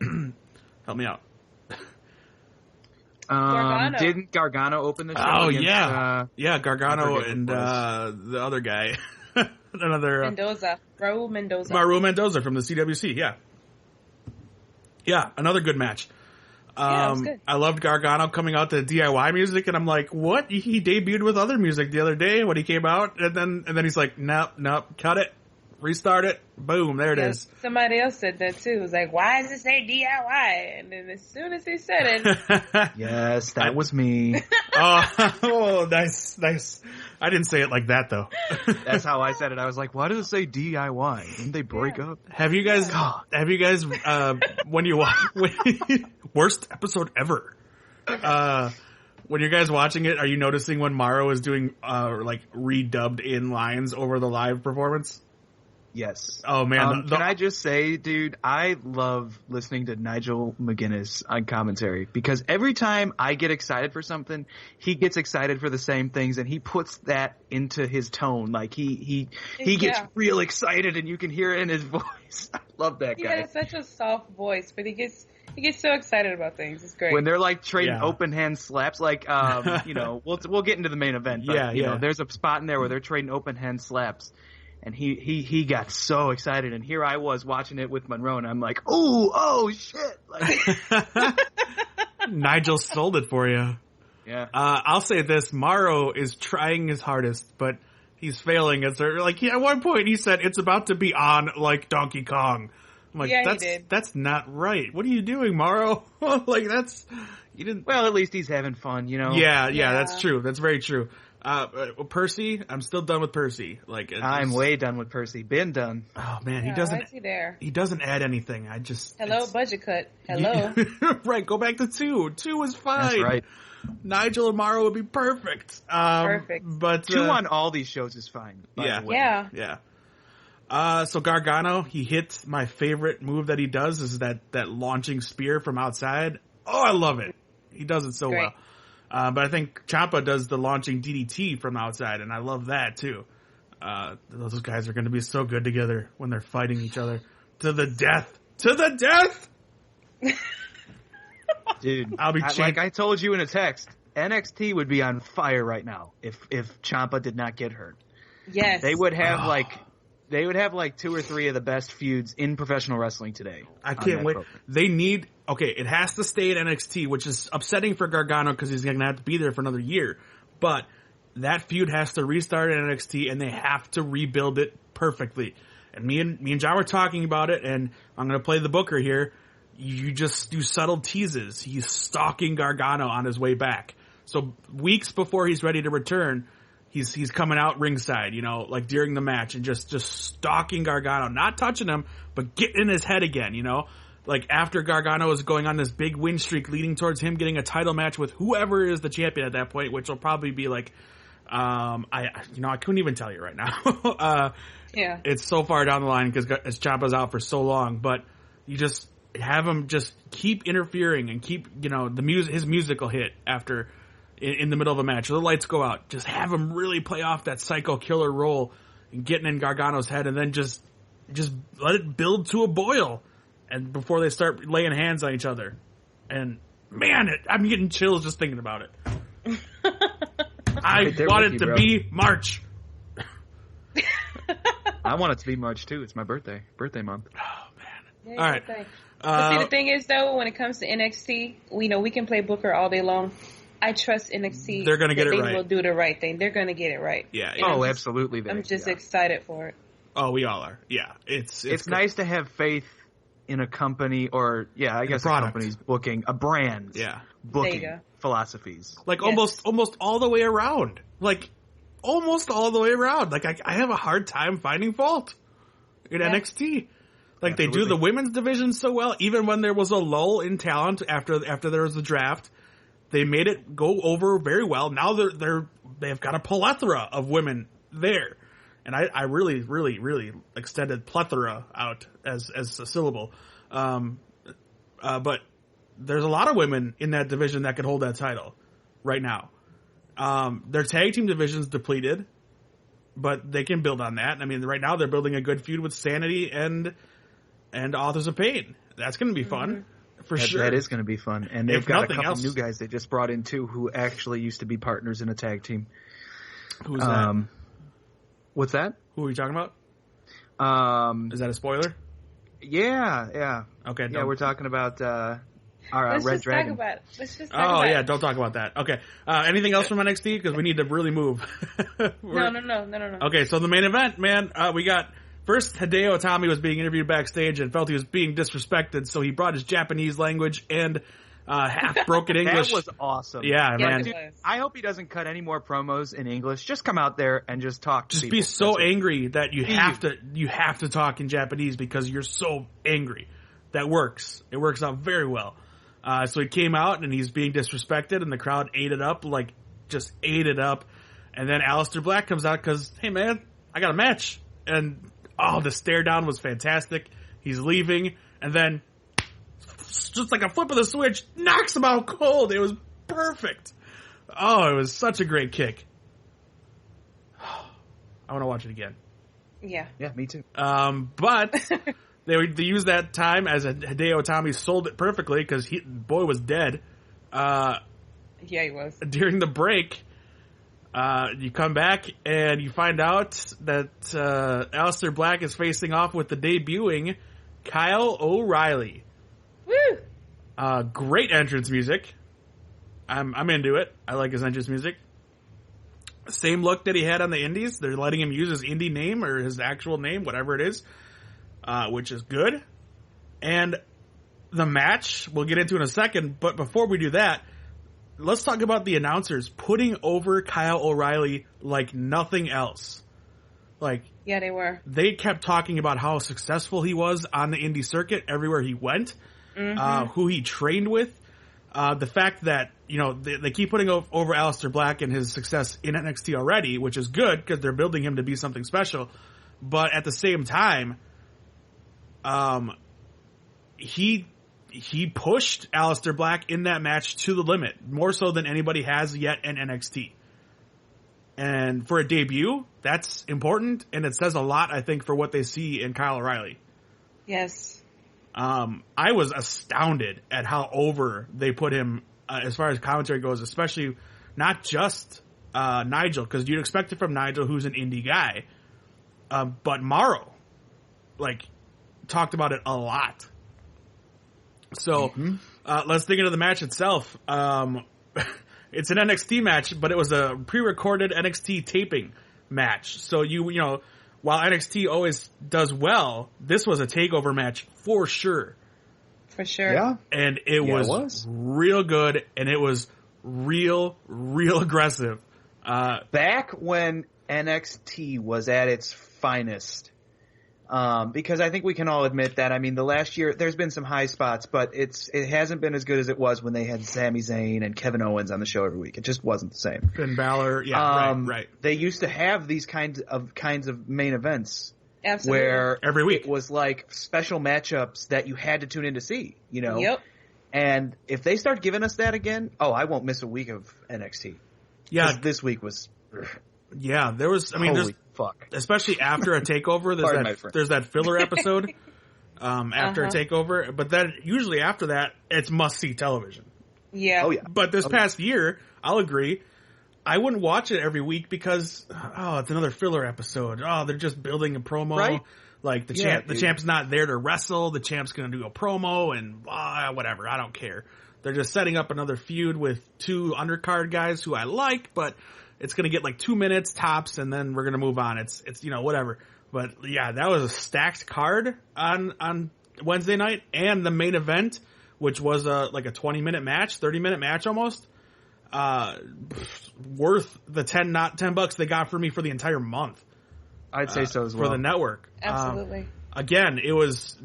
me out. Gargano. Didn't Gargano open the show? Oh, against, yeah. Gargano and the other guy. another Mendoza, Raul Mendoza. Raul Mendoza from the CWC. Yeah, another good match. Yeah, it was good. I loved Gargano coming out to DIY music, and I'm like, what? He debuted with other music the other day when he came out, and then he's like, nope, cut it, restart it, boom, there it is. Somebody else said that too. It was like, why does it say DIY? And then as soon as he said it, yes, that was me. oh, nice. I didn't say it like that though. That's how I said it. I was like, why does it say DIY? Didn't they break up? Have you guys, when you watch, worst episode ever. When you guys watching it, are you noticing when Mauro is doing, redubbed in lines over the live performance? Yes. Oh man. Can I just say, dude, I love listening to Nigel McGuinness on commentary because every time I get excited for something, he gets excited for the same things and he puts that into his tone. Like he gets real excited and you can hear it in his voice. I love that guy. He has such a soft voice, but he gets so excited about things. It's great. When they're like trading open hand slaps, like we'll get into the main event. But, you know, there's a spot in there where they're trading open hand slaps. And he got so excited, and here I was watching it with Monroe, and I'm like, oh shit! Like, Nigel sold it for you. Yeah. I'll say this: Mauro is trying his hardest, but he's failing. At one point, he said it's about to be on like Donkey Kong. I'm like, that's not right. What are you doing, Mauro? Like you didn't. Well, at least he's having fun, you know. Yeah, that's true. That's very true. Percy, I'm still done with Percy. I'm way done with Percy. Been done. Oh man, he doesn't add anything. Budget cut. Hello. Right, go back to 2. 2 was fine. That's right. Nigel and Mauro would be perfect. Perfect. But 2 on all these shows is fine. Yeah. So Gargano, he hits my favorite move that he does is that launching spear from outside. Oh, I love it. He does it so well. But I think Ciampa does the launching DDT from outside, and I love that too. Those guys are going to be so good together when they're fighting each other to the death. To the death! Dude, like I told you in a text, NXT would be on fire right now if Ciampa did not get hurt. Yes. They would have They would have like 2 or 3 of the best feuds in professional wrestling today. I can't wait. Program. It has to stay at NXT, which is upsetting for Gargano because he's going to have to be there for another year. But that feud has to restart at NXT and they have to rebuild it perfectly. And me and John were talking about it, and I'm going to play the booker here. You just do subtle teases. He's stalking Gargano on his way back. So weeks before he's ready to return, he's coming out ringside, like during the match and just stalking Gargano, not touching him, but getting in his head again, like after Gargano is going on this big win streak leading towards him getting a title match with whoever is the champion at that point, which will probably be like, I couldn't even tell you right now. Yeah. It's so far down the line because Ciampa's out for so long, but you just have him just keep interfering and keep, his musical hit after in the middle of a match, or the lights go out. Just have him really play off that psycho killer role and getting in Gargano's head, and then just let it build to a boil, and before they start laying hands on each other. And man, I'm getting chills just thinking about it. I want it to be March. I want it to be March too. It's my birthday month. Oh man! Yeah, all right. But see, the thing is though, when it comes to NXT, we can play Booker all day long. I trust NXT. They're going to get it right. They will do the right thing. They're going to get it right. Yeah. Absolutely. I'm just excited for it. Oh, we all are. Yeah. It's nice to have faith in a company, or I guess a company's booking, a brand's booking philosophies. Like almost all the way around. Like almost all the way around. Like I have a hard time finding fault in NXT. Like Absolutely. They do the women's division so well, even when there was a lull in talent after there was the draft. They made it go over very well. Now they've got a plethora of women there. And I really, really, really extended plethora out as a syllable. But there's a lot of women in that division that could hold that title right now. Their tag team division's depleted, but they can build on that. I mean, right now they're building a good feud with Sanity and Authors of Pain. That's going to be fun. Mm-hmm. For sure. That is going to be fun. And they've got a couple new guys they just brought in, too, who actually used to be partners in a tag team. Who's that? What's that? Who are you talking about? Is that a spoiler? Yeah. Okay. Yeah, we're talking about our Red Dragon. Let's just talk about it. Don't talk about that. Okay. Anything else from NXT? Because we need to really move. No. Okay, so the main event, man, we got first Hideo Itami was being interviewed backstage and felt he was being disrespected, so he brought his Japanese language and half broken English. That was awesome. Yeah, man. Dude, I hope he doesn't cut any more promos in English. Just come out there and just talk to Just people. be so angry that you have to talk in Japanese because you're so angry. That works. It works out very well. So he came out and he's being disrespected and the crowd ate it up, just ate it up. And then Aleister Black comes out because, hey man, I got a match. And the stare down was fantastic. He's leaving and then just like a flip of the switch, knocks him out cold. It was perfect. Oh, it was such a great kick. I want to watch it again. Yeah. Yeah, me too. But they used that time as Hideo Itami sold it perfectly because boy was dead. Yeah, he was. During the break, you come back and you find out that Aleister Black is facing off with the debuting Kyle O'Reilly. Woo! Great entrance music. I'm into it. I like his entrance music. Same look that he had on the Indies. They're letting him use his indie name or his actual name, whatever it is, which is good. And the match we'll get into in a second. But before we do that, let's talk about the announcers putting over Kyle O'Reilly like nothing else. Yeah, they were. They kept talking about how successful he was on the indie circuit everywhere he went, who he trained with. The fact that, they keep putting over Aleister Black and his success in NXT already, which is good because they're building him to be something special. But at the same time, he pushed Aleister Black in that match to the limit, more so than anybody has yet in NXT. And for a debut, that's important, and it says a lot, I think, for what they see in Kyle O'Reilly. Yes. I was astounded at how over they put him as far as commentary goes, especially not just Nigel, because you'd expect it from Nigel, who's an indie guy, but Morrow, talked about it a lot. So let's dig into the match itself. It's an NXT match, but it was a pre-recorded NXT taping match. So while NXT always does well, this was a takeover match for sure. For sure. Yeah. And it was real good, and it was real aggressive. Back when NXT was at its finest, because I think we can all admit that. I mean, the last year there's been some high spots, but it hasn't been as good as it was when they had Sami Zayn and Kevin Owens on the show every week. It just wasn't the same. Finn Balor, yeah, right. They used to have these kinds of main events. Absolutely. Where every week it was like special matchups that you had to tune in to see, Yep. And if they start giving us that again, I won't miss a week of NXT. Yeah. This week was... Yeah, there was, holy fuck. Especially after a takeover, there's that filler episode, after a takeover, but then usually after that, it's must-see television. Yeah. Oh, yeah. But this past year, I'll agree, I wouldn't watch it every week because, it's another filler episode. They're just building a promo. Right? Like, the champ's not there to wrestle, the champ's gonna do a promo, and whatever, I don't care. They're just setting up another feud with two undercard guys who I like, but it's gonna get 2 minutes tops, and then we're gonna move on. It's whatever. But yeah, that was a stacked card on Wednesday night, and the main event, which was a 20-minute match, 30-minute match almost, worth the $10 they got for me for the entire month. I'd say so as well. For the network. Absolutely. Again, it was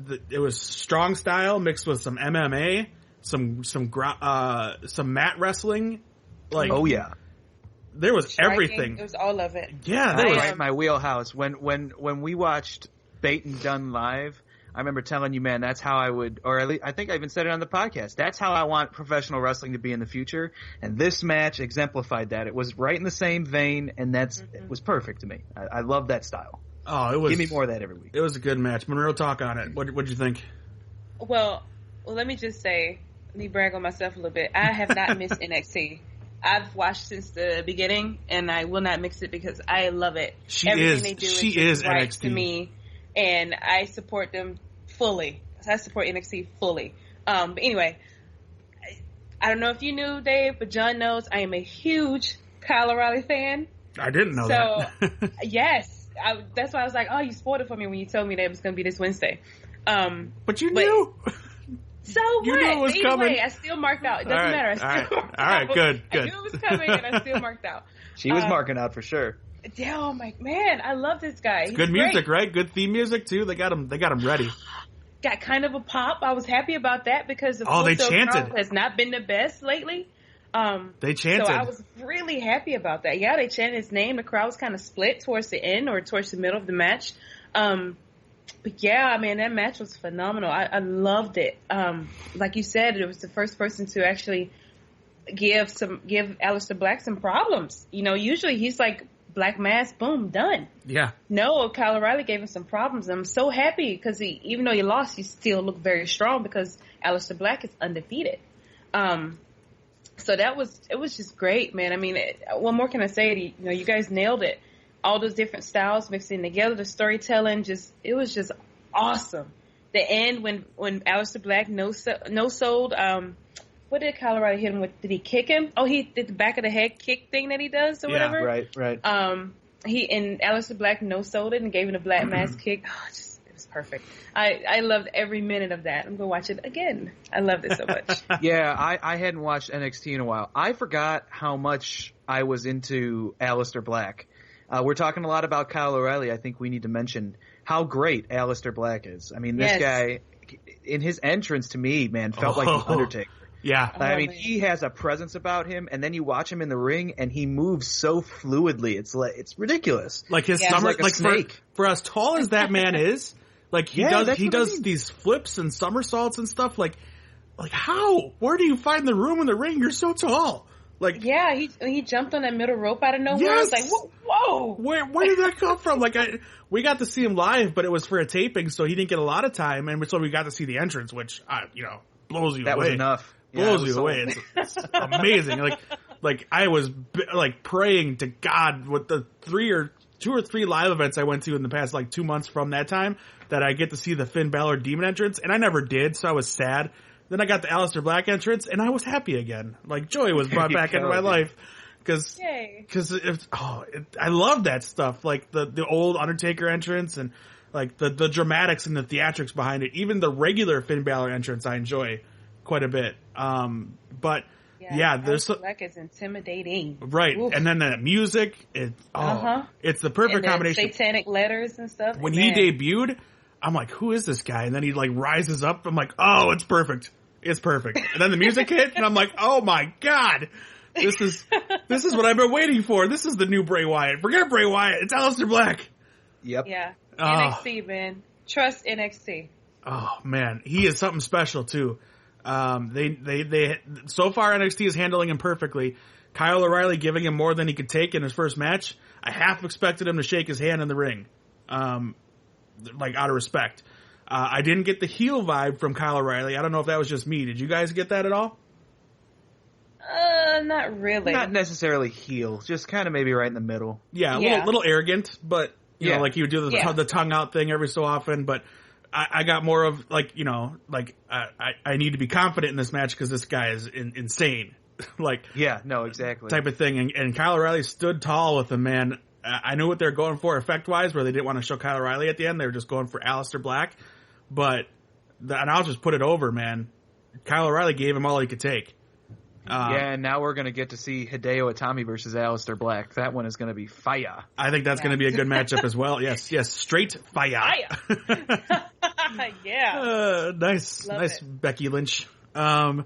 strong style mixed with some MMA, some mat wrestling. Oh yeah. There was Striking, everything. It was all of it. Yeah, that was right in my wheelhouse. When we watched Bait and Done live, I remember telling you, man, that's how I would, or at least I think I even said it on the podcast. That's how I want professional wrestling to be in the future. And this match exemplified that. It was right in the same vein, and it was perfect to me. I love that style. Oh, it was. Give me more of that every week. It was a good match. Monroe, talk on it. What'd you think? Well, let me just say, let me brag on myself a little bit. I have not missed NXT. I've watched since the beginning, and I will not mix it because I love it. She Everything is. they do She is is right NXT to me, and I support them fully. I support NXT fully. But anyway, I don't know if you knew, Dave, but John knows I am a huge Kyle O'Reilly fan. I didn't know that. Yes, that's why I was like, oh, you spoiled it for me when you told me that it was going to be this Wednesday. But you knew. So you what? Knew it was Either coming. way, I still marked out. It doesn't matter. I still marked all right, out. good. I knew it was coming, and I still marked out. She was marking out for sure. Yeah, oh my man, I love this guy. He's good music, great. right? Good theme music too. They got him ready. Got kind of a pop. I was happy about that because the they Full Sail chanted. crowd has not been the best lately. They chanted. So I was really happy about that. Yeah, they chanted his name. The crowd was kind of split towards the end or towards the middle of the match. But yeah, I mean, that match was phenomenal. I loved it. Like you said, it was the first person to actually give Aleister Black some problems. You know, usually he's like Black Mass, boom, done. Yeah. No, Kyle O'Reilly gave him some problems. I'm so happy because even though he lost, he still looked very strong because Aleister Black is undefeated. So it was just great, man. I mean, what more can I say? You know, you guys nailed it. All those different styles mixing together, the storytelling, it was just awesome. The end when Aleister Black no-sold, what did Kyle O'Reilly hit him with? Did he kick him? Oh, he did the back of the head kick thing that he does or whatever. Right. And Aleister Black no-sold it and gave him a Black Mass kick. Oh, it was perfect. I loved every minute of that. I'm going to watch it again. I loved it so much. Yeah, I hadn't watched NXT in a while. I forgot how much I was into Aleister Black. We're talking a lot about Kyle O'Reilly. I think we need to mention how great Aleister Black is. I mean, this guy, in his entrance to me, man, felt like the Undertaker. Yeah. I mean, he has a presence about him, and then you watch him in the ring, and he moves so fluidly. It's ridiculous. Like his summer, like snake. For as tall as that man is, like he does these flips and somersaults and stuff. Like how? Where do you find the room in the ring? You're so tall. Like yeah, he jumped on that middle rope out of nowhere. Yes! I was like, whoa! Where did that come from? Like we got to see him live, but it was for a taping, so he didn't get a lot of time, and so we got to see the entrance, which blows you away. That was enough. Blows you away. It's amazing. Like I was like praying to God with the 2 or 3 live events I went to in the past like 2 months from that time that I get to see the Finn Balor Demon entrance, and I never did, so I was sad. Then I got the Aleister Black entrance, and I was happy again. Like joy was brought back into my life because I love that stuff. Like the old Undertaker entrance and like the dramatics and the theatrics behind it. Even the regular Finn Balor entrance I enjoy quite a bit. But there's Black is intimidating, right? Oof. And then that music, it's the perfect combination. Satanic letters and stuff. When he debuted, I'm like, who is this guy? And then he like rises up. I'm like, oh, it's perfect. It's perfect. And then the music hit, and I'm like, oh my God, this is what I've been waiting for. This is the new Bray Wyatt. Forget Bray Wyatt. It's Aleister Black. Yep. Yeah. NXT, man. Trust NXT. Oh man, he is something special too. They so far NXT is handling him perfectly. Kyle O'Reilly giving him more than he could take in his first match. I half expected him to shake his hand in the ring, like out of respect. I didn't get the heel vibe from Kyle O'Reilly. I don't know if that was just me. Did you guys get that at all? Not really. Not necessarily heel, just kind of maybe right in the middle. Yeah, a little arrogant, but you know, like he would do the tongue out thing every so often. But I got more of like, I need to be confident in this match because this guy is insane. Like, yeah, no, exactly. Type of thing. And Kyle O'Reilly stood tall with him, man. I knew what they were going for effect-wise, where they didn't want to show Kyle O'Reilly at the end. They were just going for Aleister Black. And I'll just put it over, man. Kyle O'Reilly gave him all he could take. And now we're going to get to see Hideo Itami versus Aleister Black. That one is going to be fire. I think that's going to be a good matchup as well. Yes, straight fire. Yeah. Nice Becky Lynch. Got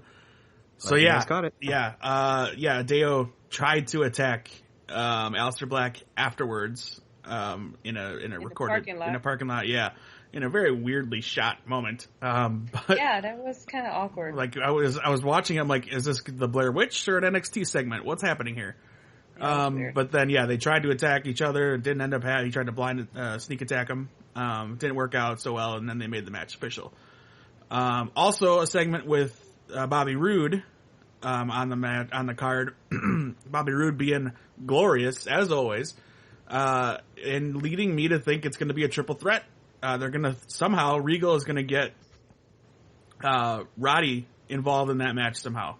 it. Hideo tried to attack Aleister Black afterwards in a parking lot. Yeah. In a very weirdly shot moment. But yeah, that was kind of awkward. Like I was watching, I'm like, is this the Blair Witch or an NXT segment? What's happening here? But then they tried to attack each other. It didn't end up he tried to sneak attack him. Didn't work out so well, and then they made the match official. Also a segment with Bobby Roode on the card. Bobby Roode being glorious as always, and leading me to think it's going to be a triple threat. They're going to somehow Regal is going to get Roddy involved in that match somehow.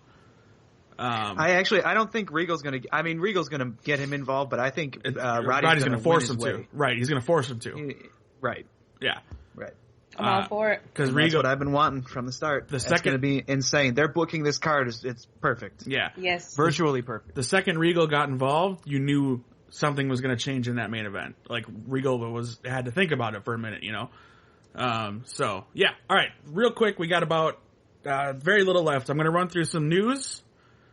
I don't think Regal's going to. I mean, Regal's going to get him involved, but I think Roddy's going to force him to. Right, he's going to force him to. Right. Yeah. Right. I'm all for it. Because that's what I've been wanting from the start. It's going to be insane. They're booking this card. It's perfect. Yeah. Yes. Virtually perfect. The second Regal got involved, you knew something was going to change in that main event. Like Regal had to think about it for a minute, you know. So yeah. All right. Real quick, we got about very little left. I'm going to run through some news,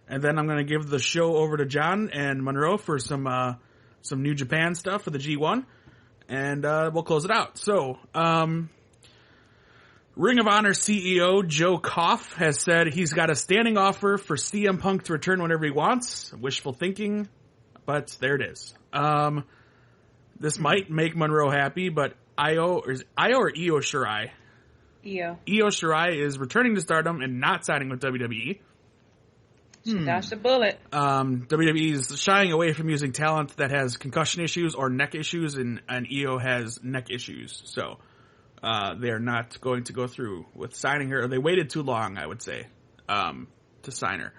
and then I'm going to give the show over to John and Monroe for some New Japan stuff for the G1, and we'll close it out. So. Ring of Honor CEO Joe Koff has said he's got a standing offer for CM Punk to return whenever he wants. Wishful thinking, but there it is. This might make Monroe happy, but Io or Io Shirai? Io Shirai is returning to Stardom and not signing with WWE. She dodged a bullet. WWE is shying away from using talent that has concussion issues or neck issues, and Io has neck issues, so... they are not going to go through with signing her. Or they waited too long, I would say, to sign her.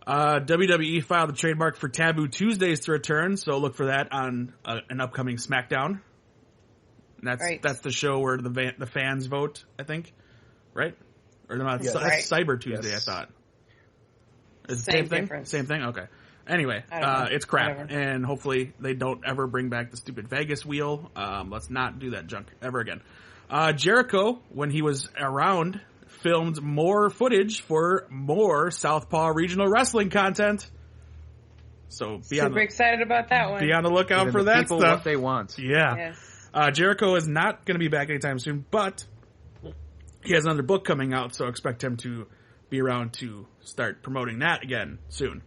WWE filed a trademark for Taboo Tuesdays to return, so look for that on an upcoming SmackDown. And that's the show where the fans vote, I think, right? Or not? Yes. That's Cyber Tuesday, yes. I thought. Is it the same thing? Difference. Same thing. Okay. Anyway, it's crap, and hopefully they don't ever bring back the stupid Vegas wheel. Let's not do that junk ever again. Jericho, when he was around, filmed more footage for more Southpaw Regional Wrestling content. So super excited about that one. Be on the lookout for that stuff. What they want. Yeah. Yes. Jericho is not going to be back anytime soon, but he has another book coming out, so expect him to be around to start promoting that again soon.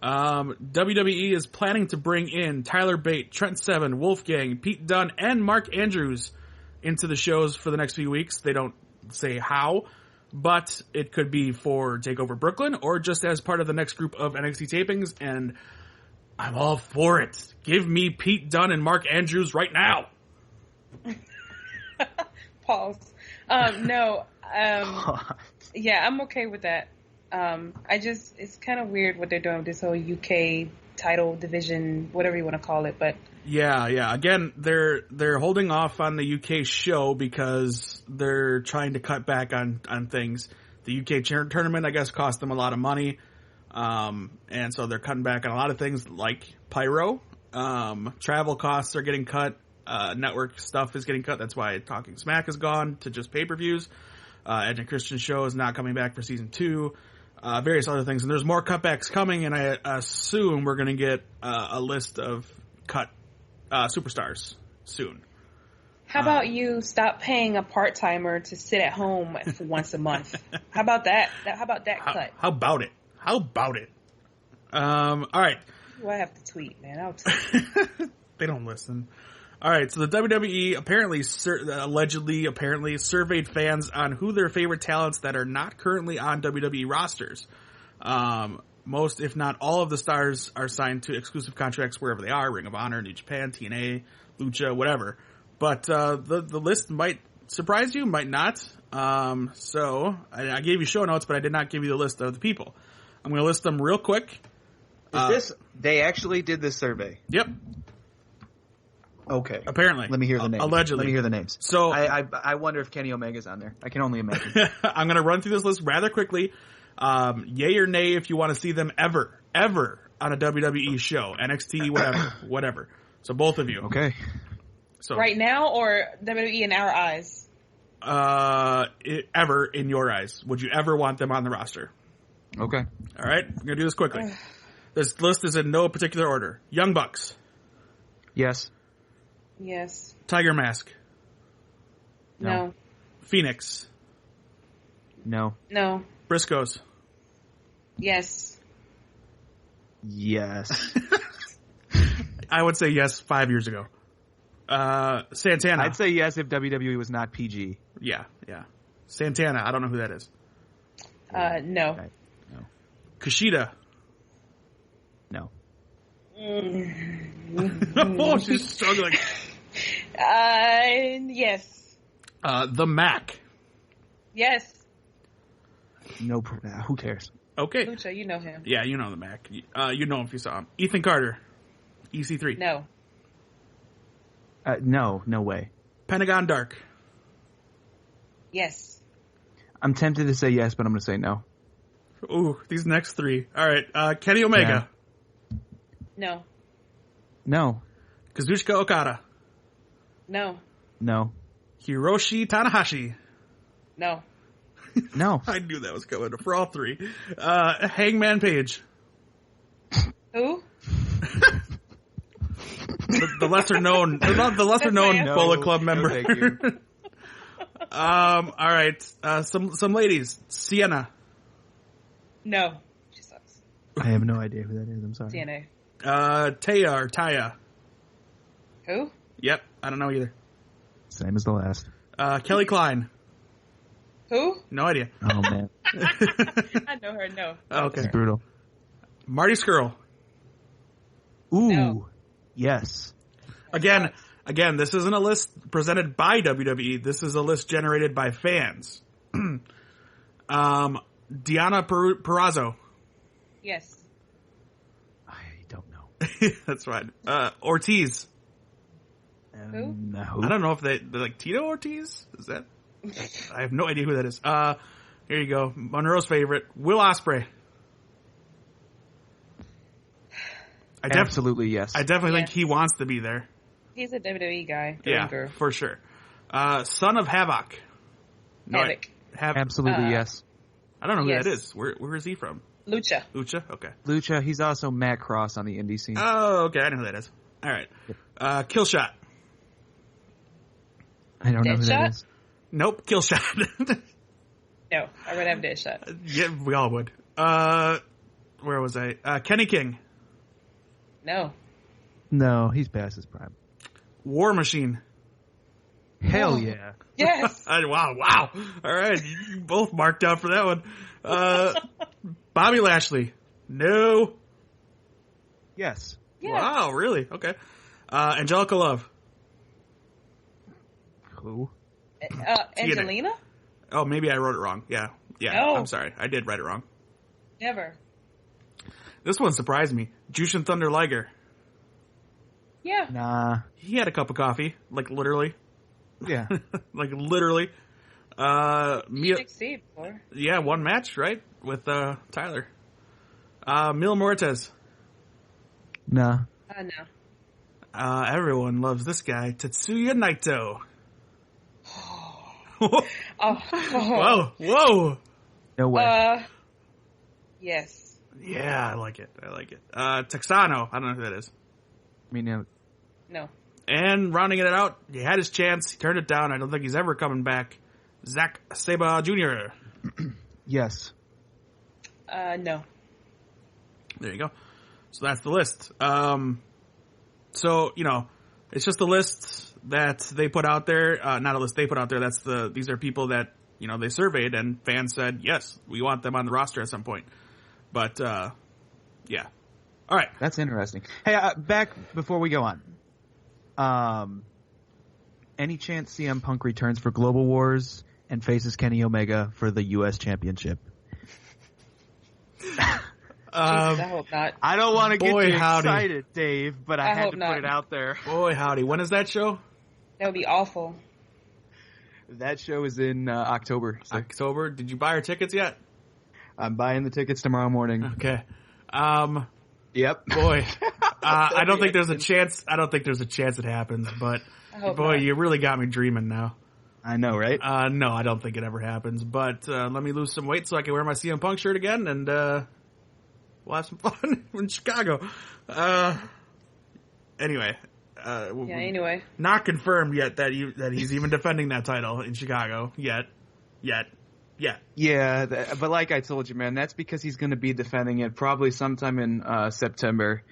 WWE is planning to bring in Tyler Bate, Trent Seven, Wolfgang, Pete Dunne, and Mark Andrews into the shows for the next few weeks. They don't say how, but it could be for TakeOver Brooklyn or just as part of the next group of NXT tapings, and I'm all for it. Give me Pete Dunne and Mark Andrews right now. Pause. No. Yeah, I'm okay with that. It's kind of weird what they're doing with this whole UK title division, whatever you want to call it, but yeah. Again, they're holding off on the UK show because they're trying to cut back on things. The UK tournament, I guess, cost them a lot of money, and so they're cutting back on a lot of things like Pyro. Travel costs are getting cut. Network stuff is getting cut. That's why Talking Smack is gone to just pay-per-views. Edge and Christian show is not coming back for season 2. Various other things, and there's more cutbacks coming, and I assume we're going to get a list of cut superstars soon. How about you stop paying a part-timer to sit at home for once a month? How about that? How about that cut? How about it? All right. Do I have to tweet, man? I'll tweet. They don't listen. All right, so the WWE apparently surveyed fans on who their favorite talents that are not currently on WWE rosters. Most, if not all, of the stars are signed to exclusive contracts wherever they are: Ring of Honor, New Japan, TNA, Lucha, whatever. But the list might surprise you, might not. So I gave you show notes, but I did not give you the list of the people. I'm going to list them real quick. They actually did this survey? Yep. Okay. Apparently. Let me hear the names. Allegedly. Let me hear the names. So I wonder if Kenny Omega's on there. I can only imagine. I'm going to run through this list rather quickly. Yay or nay if you want to see them ever on a WWE show. NXT, whatever. So both of you. Okay. So right now or WWE in our eyes? Ever in your eyes. Would you ever want them on the roster? Okay. All right. I'm going to do this quickly. This list is in no particular order. Young Bucks. Yes. Yes. Tiger Mask. No. Phoenix. No. No. Briscoes. Yes. Yes. I would say yes 5 years ago. Santana. I'd say yes if WWE was not PG. Yeah. Santana. I don't know who that is. No. Okay. No. Kushida. No. Oh, she's struggling. Yes. The Mac. Yes. No. Who cares? Okay. Lucha, you know him. Yeah, you know the Mac. You know him if you saw him. Ethan Carter. EC3. No. No way. Pentagon Dark. Yes. I'm tempted to say yes, but I'm going to say no. Ooh, these next three. All right. Kenny Omega. No. No. Kazuchika Okada. No. No. Hiroshi Tanahashi. No. No. I knew that was coming for all three. Hangman Page. Who? The lesser known, the lesser known Bullet Club member. No, thank you. All right. Some ladies. Sienna. No. She sucks. I have no idea who that is. I'm sorry. TNA. Taya or Taya. Who? Yep. I don't know either. Same as the last. Kelly Klein. Who? No idea. Oh man. I know her. No. Okay. It's brutal. Marty Skrull. Ooh. No. Yes. Again, this isn't a list presented by WWE. This is a list generated by fans. Diana Perrazzo. Yes. I don't know. That's right. Ortiz. Who? No. I don't know if they're like Tito Ortiz. Is that? I have no idea who that is. Here you go. Monroe's favorite, Will Ospreay. Absolutely yes. I definitely Yes. think he wants to be there. He's a WWE guy. Yeah, for sure. Son of Havoc. No, Havoc. Absolutely yes. I don't know who Yes. that is. Where is he from? Lucha. Lucha? Okay. Lucha, he's also Matt Cross on the indie scene. Oh, okay. I know who that is. All right. Killshot. I don't know who Deadshot? that is. Nope. Killshot. No, I would have Deadshot. Yeah, we all would. Where was I? Kenny King. No. No, he's past his prime. War Machine. Hell Oh. yeah. Yes. Wow. All right. You both marked out for that one. Bobby Lashley. No. Yes. Yeah. Wow, really? Okay. Angelica Love. Who? Angelina? Oh, maybe I wrote it wrong. Yeah. No. I'm sorry. I did write it wrong. Never. This one surprised me. Jushin Thunder Liger. Yeah. Nah. He had a cup of coffee. Like, literally. Yeah. Like, literally. NXT before. Yeah, one match, right? With Tyler. Mil Muertes. Nah. No. Everyone loves this guy. Tetsuya Naito. Oh. Whoa. No way. Yes. Yeah, I like it. Texano. I don't know who that is. I mean, No. And rounding it out, he had his chance. He turned it down. I don't think he's ever coming back. Zack Sabre Jr. yes. No. There you go. So that's the list. So, it's just a list that they put out there. Not a list they put out there. These are people that, they surveyed and fans said, yes, we want them on the roster at some point. But, yeah. All right. That's interesting. Hey, back before we go on. Any chance CM Punk returns for Global Wars and faces Kenny Omega for the U.S. Championship? Jesus, I hope not. I don't want to get you howdy. excited, Dave, but I had hope to not. put it out there. Boy, howdy. When is that show? That would be awful. That show is in October. So October. Did you buy our tickets yet? I'm buying the tickets tomorrow morning. Okay. Yep. Boy, I don't think there's a chance. I don't think there's a chance it happens. But I hope boy, not. you really got me dreaming now. I know, right? No, I don't think it ever happens. But let me lose some weight so I can wear my CM Punk shirt again, and we'll have some fun in Chicago. Anyway. Anyway. Not confirmed yet that he's even defending that title in Chicago yet. Yeah, but like I told you, man, that's because he's going to be defending it probably sometime in September.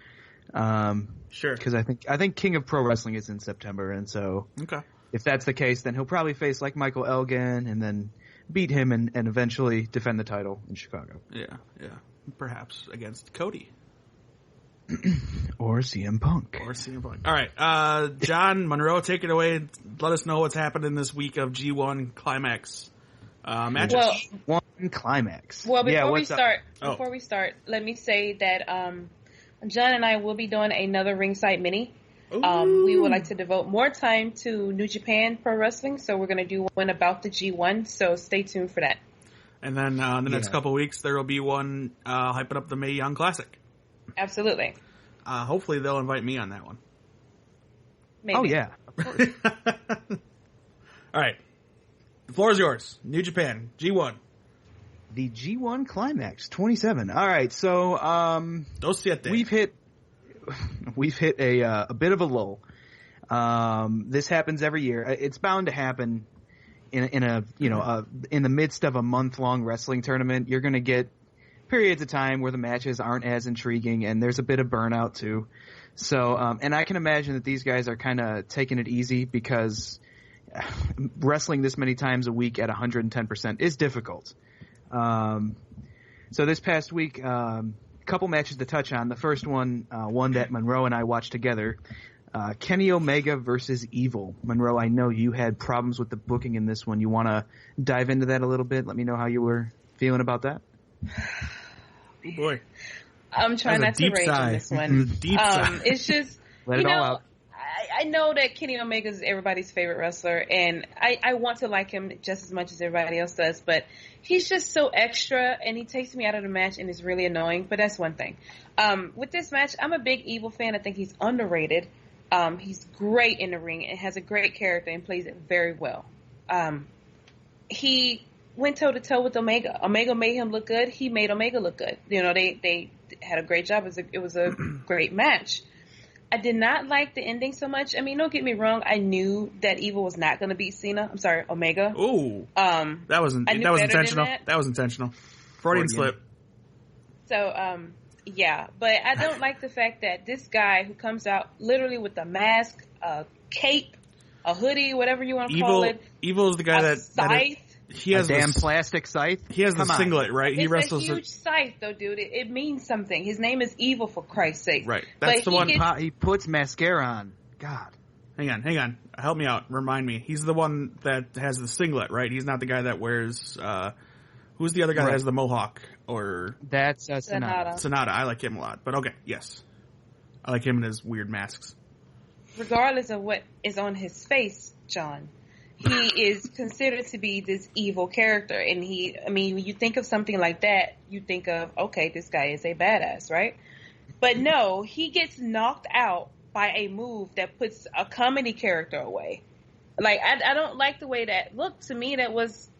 Sure. Because I think King of Pro Wrestling is in September, and so Okay. if that's the case, then he'll probably face like Michael Elgin and then beat him and eventually defend the title in Chicago. Yeah. perhaps against Cody. Or CM Punk. All right. John Monroe, take it away. Let us know what's happening this week of G1 Climax matches. Well, G1 Climax. Well, before we start, let me say that John and I will be doing another Ringside Mini. We would like to devote more time to New Japan Pro Wrestling, so we're going to do one about the G1, so stay tuned for that. And then in the next couple of weeks, there will be one hyping up the Mae Young Classic. Absolutely. Hopefully they'll invite me on that one. Maybe. Oh, yeah. Of course. All right. The floor is yours. New Japan, G1. The G1 Climax 27. All right, so we've hit a bit of a lull. This happens every year. It's bound to happen in the midst of a month-long wrestling tournament. You're going to get periods of time where the matches aren't as intriguing, and there's a bit of burnout too. So, and I can imagine that these guys are kind of taking it easy because wrestling this many times a week at 110% is difficult. So this past week, couple matches to touch on. The first one that Monroe and I watched together. Kenny Omega versus Evil. Monroe, I know you had problems with the booking in this one. You want to dive into that a little bit? Let me know how you were feeling about that. Oh boy. I'm trying not to rage on this one. Deep sigh. It's just, Let it all out. I know that Kenny Omega is everybody's favorite wrestler, and I want to like him just as much as everybody else does, but he's just so extra, and he takes me out of the match, and it's really annoying, but that's one thing. With this match, I'm a big Evil fan. I think he's underrated. He's great in the ring and has a great character and plays it very well. He went toe-to-toe with Omega. Omega made him look good. He made Omega look good. You know, they had a great job. It was a great match. I did not like the ending so much. I mean, don't get me wrong. I knew that Evil was not going to beat Cena. I'm sorry, Omega. Ooh. That was intentional. That was intentional. Freudian slip. So, yeah. But I don't like the fact that this guy who comes out literally with a mask, a cape, a hoodie, whatever you want to call it. Evil is the guy scythe. He has a damn plastic scythe. He has the singlet, right? He wrestles a huge scythe, though, dude. It means something. His name is Evil, for Christ's sake. Right. That's the one. He puts mascara on. God. Hang on. Help me out. Remind me. He's the one that has the singlet, right? He's not the guy that wears. Who's the other guy that has the mohawk? Or that's Sonata. Sonata. I like him a lot. But okay, yes, I like him and his weird masks. Regardless of what is on his face, John, he is considered to be this evil character. And when you think of something like that, you think of, okay, this guy is a badass, right? But no, he gets knocked out by a move that puts a comedy character away. Like, I don't like the way that looked. To me, it was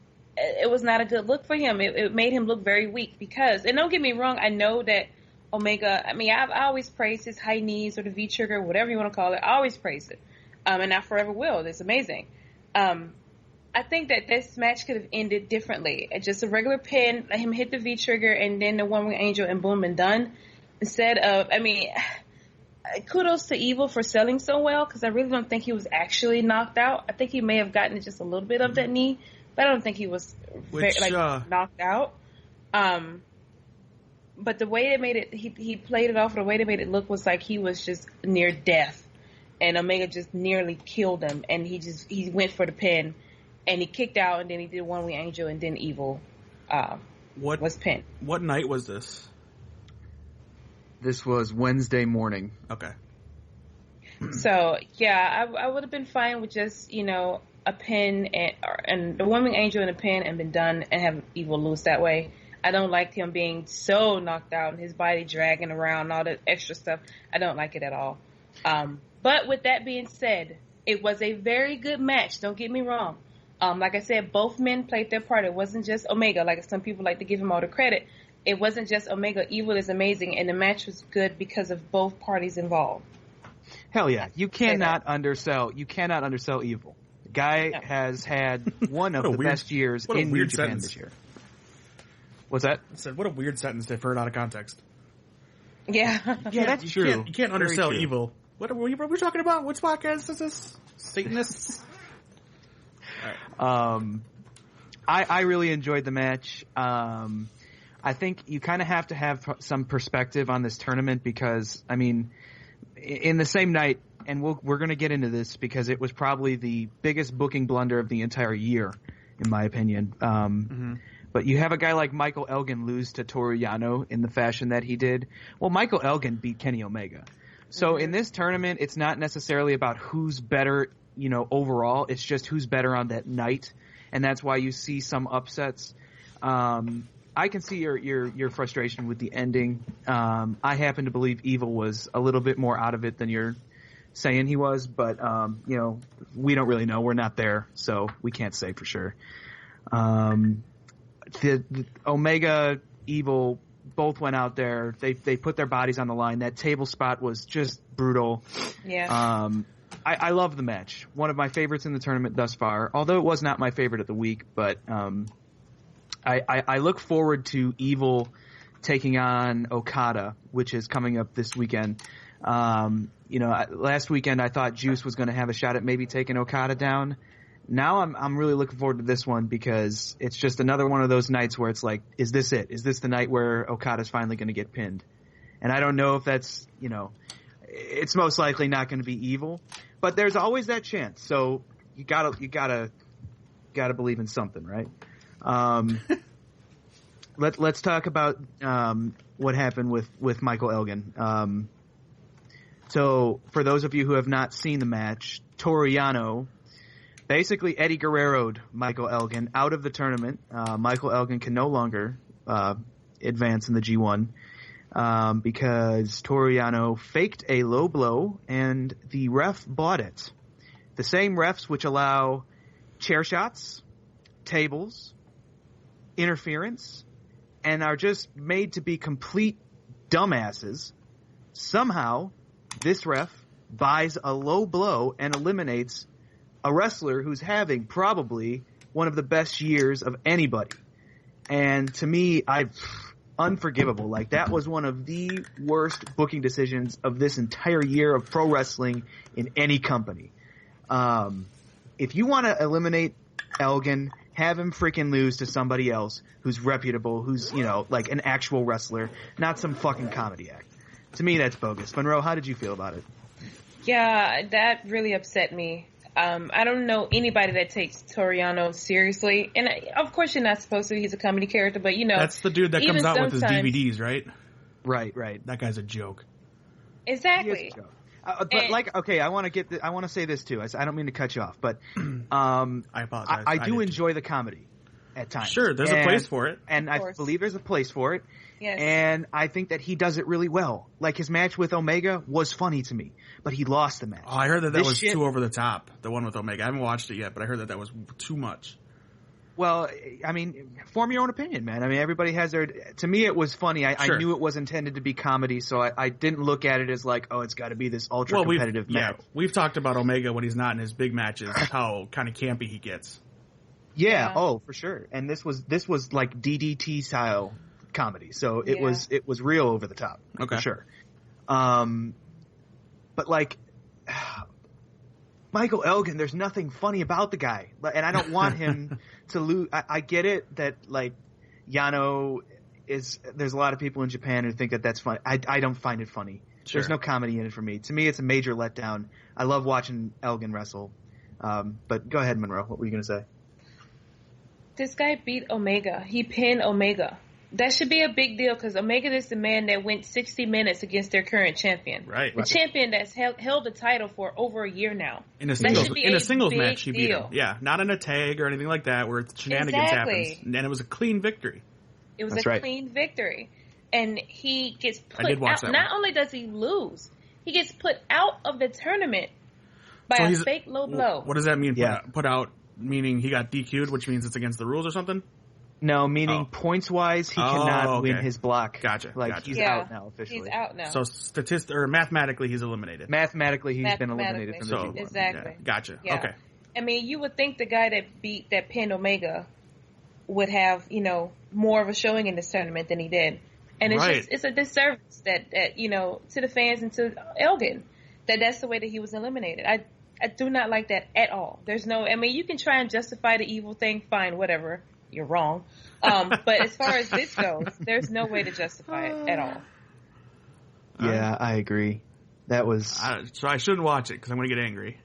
not a good look for him. It made him look very weak because, and don't get me wrong, I know that Omega, I always praise his high knees or the V-trigger, whatever you want to call it. I always praise it. And I forever will. It's amazing. I think that this match could have ended differently. Just a regular pin, let him hit the V-trigger, and then the one-wing angel, and boom, and done. Instead of, kudos to Evil for selling so well, because I really don't think he was actually knocked out. I think he may have gotten just a little bit of that knee, but I don't think he was knocked out. But the way they made it, he played it off, the way they made it look was like he was just near death. And Omega just nearly killed him, and he went for the pin, and he kicked out, and then he did one wing angel, and then Evil was pinned. What night was this? This was Wednesday morning. Okay. So yeah, I would have been fine with just a pin and the one wing angel and a pin and been done, and have Evil lose that way. I don't like him being so knocked out and his body dragging around and all that extra stuff. I don't like it at all. But with that being said, it was a very good match. Don't get me wrong. Like I said, both men played their part. It wasn't just Omega, like some people like to give him all the credit. It wasn't just Omega. Evil is amazing, and the match was good because of both parties involved. Hell yeah. You cannot undersell Evil. The guy has had one of the best years in New Japan this year. What's that? I said, what a weird sentence they've heard out of context. Yeah. Yeah, that's true. You can't undersell Evil. What are we talking about? Which podcast is this? Satanists? All right. I really enjoyed the match. I I think you kind of have to have some perspective on this tournament because, I mean, in the same night, and we're going to get into this because it was probably the biggest booking blunder of the entire year, in my opinion. But you have a guy like Michael Elgin lose to Toru Yano in the fashion that he did. Well, Michael Elgin beat Kenny Omega. So in this tournament, it's not necessarily about who's better, overall. It's just who's better on that night. And that's why you see some upsets. I can see your frustration with the ending. I happen to believe Evil was a little bit more out of it than you're saying he was, but we don't really know. We're not there, so we can't say for sure. The Omega, Evil both went out there. They put their bodies on the line. That table spot was just brutal. Yeah. I love the match. One of my favorites in the tournament thus far, although it was not my favorite of the week, but I look forward to Evil taking on Okada, which is coming up this weekend. Last weekend I thought Juice was going to have a shot at maybe taking Okada down. Now I'm really looking forward to this one because it's just another one of those nights where it's like, is this it? Is this the night where Okada's finally going to get pinned? And I don't know if that's, it's most likely not going to be Evil, but there's always that chance. So you gotta believe in something, right? Let's talk about what happened with Michael Elgin. So for those of you who have not seen the match, Toru Yano basically Eddie Guerrero'd Michael Elgin out of the tournament. Michael Elgin can no longer advance in the G1 because Toru Yano faked a low blow and the ref bought it. The same refs which allow chair shots, tables, interference, and are just made to be complete dumbasses. Somehow, this ref buys a low blow and eliminates a wrestler who's having probably one of the best years of anybody. And to me, unforgivable. Like, that was one of the worst booking decisions of this entire year of pro wrestling in any company. If you want to eliminate Elgin, have him freaking lose to somebody else who's reputable, who's, like an actual wrestler, not some fucking comedy act. To me, that's bogus. Monroe, how did you feel about it? Yeah, that really upset me. I don't know anybody that takes Toru Yano seriously. And of course you're not supposed to. He's a comedy character, but That's the dude that comes out with his DVDs, right? Right. That guy's a joke. Exactly. I want to say this too. I don't mean to cut you off, but I apologize. I do enjoy the comedy at times. Sure, there's a place for it. And I believe there's a place for it. Yes. And I think that he does it really well. Like, his match with Omega was funny to me, but he lost the match. Oh, I heard that was too over the top, the one with Omega. I haven't watched it yet, but I heard that was too much. Well, I mean, form your own opinion, man. I mean, everybody has their... To me, it was funny. I knew it was intended to be comedy, so I didn't look at it as like, oh, it's got to be this ultra-competitive match. Yeah, we've talked about Omega when he's not in his big matches, how kind of campy he gets. Yeah, oh, for sure. And this was like DDT style comedy, so it was real over the top, for sure. But like... Michaal Elgin, there's nothing funny about the guy, and I don't want him to lose. I get it that, like, Yano is. There's a lot of people in Japan who think that that's funny. I don't find it funny. Sure. There's no comedy in it for me. To me, it's a major letdown. I love watching Elgin wrestle. But go ahead, Monroe. What were you going to say? This guy beat Omega. He pinned Omega. That should be a big deal because Omega is the man that went 60 minutes against their current champion. Right. The champion that's held the title for over a year now. In a singles match, he beat him. Yeah, not in a tag or anything like that where shenanigans happens. And it was a clean victory. It was clean victory. And he gets put out. Not only does he lose, he gets put out of the tournament by a fake low blow. What does that mean? Yeah. Put out, meaning he got DQ'd, which means it's against the rules or something? No, meaning points-wise, he cannot win his block. Gotcha. He's out now officially. He's out now. So mathematically, he's eliminated. Mathematically, he's been eliminated from the G1. Exactly. Yeah, gotcha. Yeah. Okay. I mean, you would think the guy that pinned Omega would have, more of a showing in this tournament than he did. And it's a disservice that to the fans and to Elgin, that's the way that he was eliminated. I do not like that at all. There's no, I mean, you can try and justify the evil thing, fine, whatever. you're wrong. But as far as this goes, there's no way to justify it at all. Yeah, I agree. That was so I shouldn't watch it because I'm going to get angry.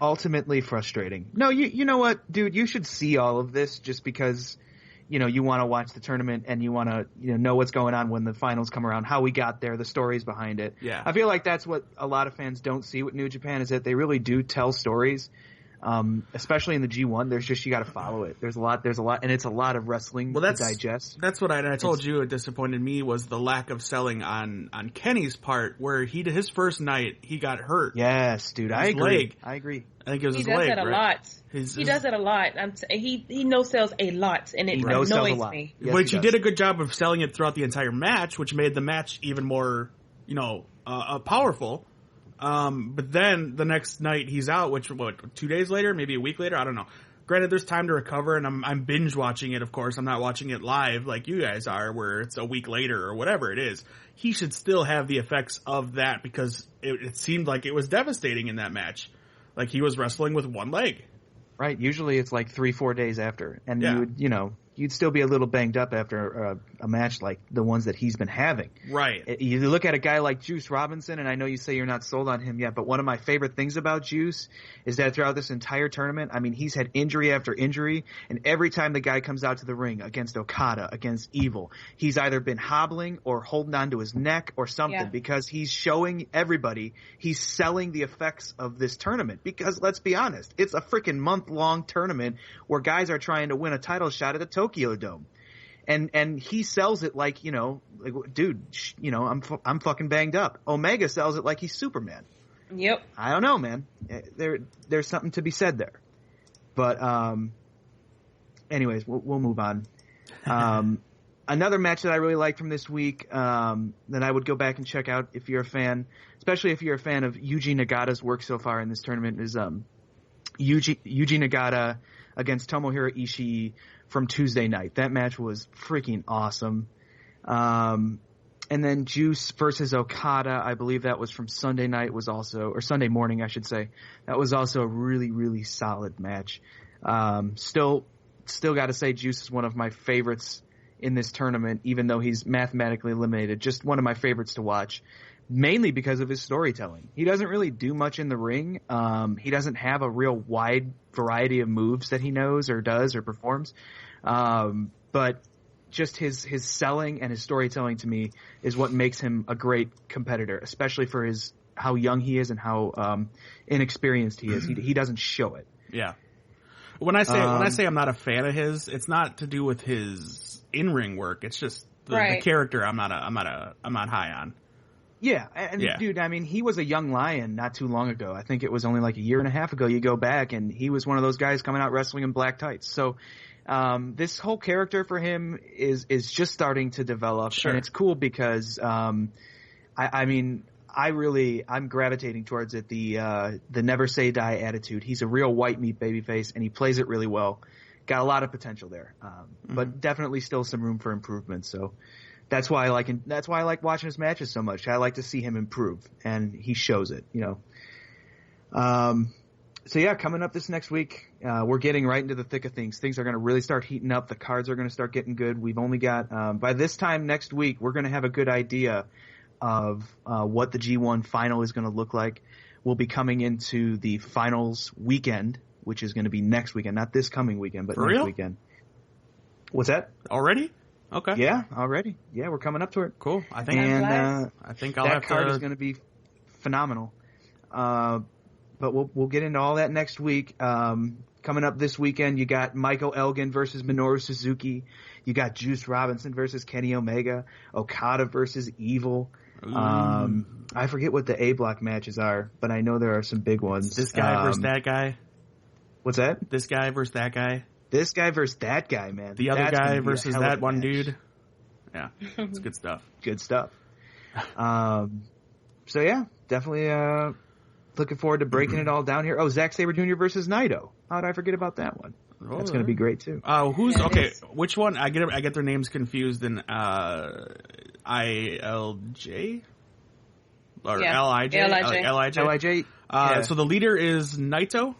Ultimately frustrating. No, you know what, dude? You should see all of this just because, you want to watch the tournament and you want to, know what's going on when the finals come around, how we got there, the stories behind it. Yeah. I feel like that's what a lot of fans don't see with New Japan is that they really do tell stories. Especially in the G1, there's just, you got to follow it. There's a lot, and it's a lot of wrestling to digest. That's what I told you. It disappointed me was the lack of selling on Kenny's part, where his first night he got hurt. Yes, dude, I agree. Leg. I agree. I think it was his leg. He does that a lot. He does that a lot. He no sells a lot, and it annoys me. Yes, but he did a good job of selling it throughout the entire match, which made the match even more, powerful. But then the next night he's out, which 2 days later, maybe a week later, I don't know. Granted, there's time to recover, and I'm binge watching it. Of course, I'm not watching it live like you guys are, where it's a week later or whatever it is. He should still have the effects of that because it seemed like it was devastating in that match. Like he was wrestling with one leg. Right. Usually it's like 3-4 days after, and yeah. you would, you'd still be a little banged up after a match like the ones that he's been having. Right. You look at a guy like Juice Robinson, and I know you say you're not sold on him yet, but one of my favorite things about Juice is that throughout this entire tournament, I mean, he's had injury after injury, and every time the guy comes out to the ring against Okada, against Evil, he's either been hobbling or holding on to his neck or something because he's showing everybody he's selling the effects of this tournament. Because let's be honest, it's a freaking month-long tournament where guys are trying to win a title shot at the Tokyo Dome. And he sells it like, dude, I'm fucking banged up. Omega sells it like he's Superman. Yep. I don't know, man. There's something to be said there. But anyways, we'll move on. Another match that I really liked from this week that I would go back and check out if you're a fan, especially if you're a fan of Yuji Nagata's work so far in this tournament, is Yuji Nagata against Tomohiro Ishii from Tuesday night. That match was freaking awesome. And then Juice versus Okada, I believe that was from Sunday night, or Sunday morning, I should say. That was also a really, really solid match. Still got to say Juice is one of my favorites in this tournament, even though he's mathematically eliminated. Just one of my favorites to watch, mainly because of his storytelling. He doesn't really do much in the ring. He doesn't have a real wide variety of moves that he knows or does or performs. But just his selling and his storytelling to me is what makes him a great competitor, especially for how young he is and how inexperienced he is. He doesn't show it. Yeah. When I say I'm not a fan of his, it's not to do with his in-ring work. It's just the character I'm not high on. Yeah, and dude, I mean, he was a young lion not too long ago. I think it was only like a year and a half ago. You go back, and he was one of those guys coming out wrestling in black tights. So this whole character for him is just starting to develop, and it's cool because I'm gravitating towards it. The never say die attitude. He's a real white meat babyface, and he plays it really well. Got a lot of potential there, but definitely still some room for improvement. So. That's why I like watching his matches so much. I like to see him improve, and he shows it, So yeah, coming up this next week, we're getting right into the thick of things. Things are going to really start heating up. The cards are going to start getting good. We've only got, by this time next week, we're going to have a good idea of what the G1 final is going to look like. We'll be coming into the finals weekend, which is going to be next weekend, not this coming weekend, but next weekend. What's that? Already? Okay. Yeah, already. Yeah, we're coming up to it. Cool. I think I'll that have card is going to be phenomenal. But we'll get into all that next week. Coming up this weekend, you got Michael Elgin versus Minoru Suzuki. You got Juice Robinson versus Kenny Omega. Okada versus Evil. I forget what the A block matches are, but I know there are some big ones. This guy versus that guy. What's that? This guy versus that guy. This guy versus that guy, man. The other guy versus that one dude. Yeah, it's good stuff. Good stuff. So yeah, definitely looking forward to breaking it all down here. Oh, Zack Sabre Jr. versus Naito. How did I forget about that one? That's going to be great too. Which one? I get their names confused in ILJ or LIJ. LIJ. So the leader is Naito.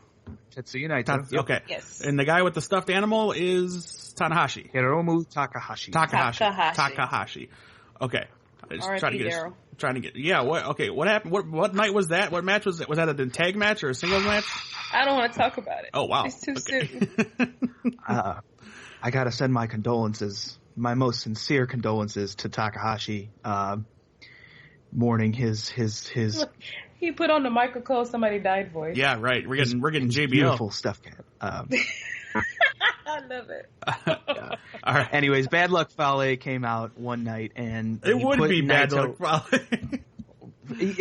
Tetsuya Naito. Okay. Yes. And the guy with the stuffed animal is Tanahashi. Hiromu Takahashi. Takahashi. Okay. I just trying to get. Yeah. What? Okay. What happened? What night was that? What match was it? Was that a tag match or a singles match? I don't want to talk about it. Oh wow. It's too soon. I gotta send my condolences, my most sincere condolences to Takahashi. Mourning his. He put on the Michael Cole "Somebody Died" voice. Yeah. Right. We're getting JBL. Beautiful stuff, cat. I love it. All right. Anyways, Bad Luck Fale came out one night and it would be Bad Luck Fale.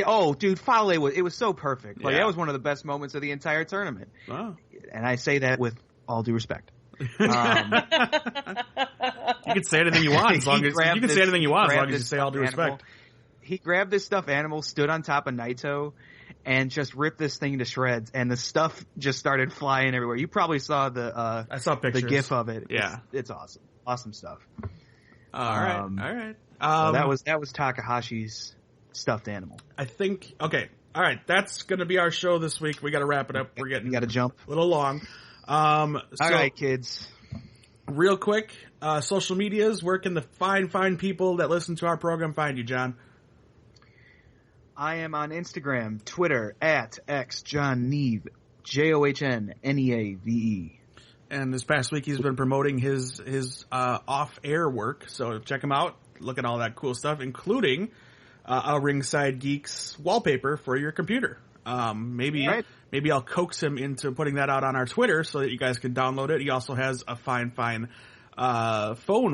Oh, dude, Fale was so perfect. Like Yeah. that was one of the best moments of the entire tournament. Wow. And I say that with all due respect. You can say anything you want as long as you can say anything you want as long as you say all due respect. He grabbed this stuffed animal, stood on top of Naito, and just ripped this thing to shreds. And the stuff just started flying everywhere. You probably saw I saw pictures. the GIF of it. Yeah, it's awesome. Awesome stuff. All right. So that was Takahashi's stuffed animal. I think. Okay. All right. That's going to be our show this week. We got to wrap it up. We're getting got to jump a little long. All right, kids. Real quick, social medias. Where can the fine people that listen to our program find you, John? I am on Instagram, Twitter, @xjohnneave, JOHNNEAVE. And this past week, he's been promoting his off-air work. So check him out. Look at all that cool stuff, including a Ringside Geeks wallpaper for your computer. Maybe I'll coax him into putting that out on our Twitter so that you guys can download it. He also has a fine phone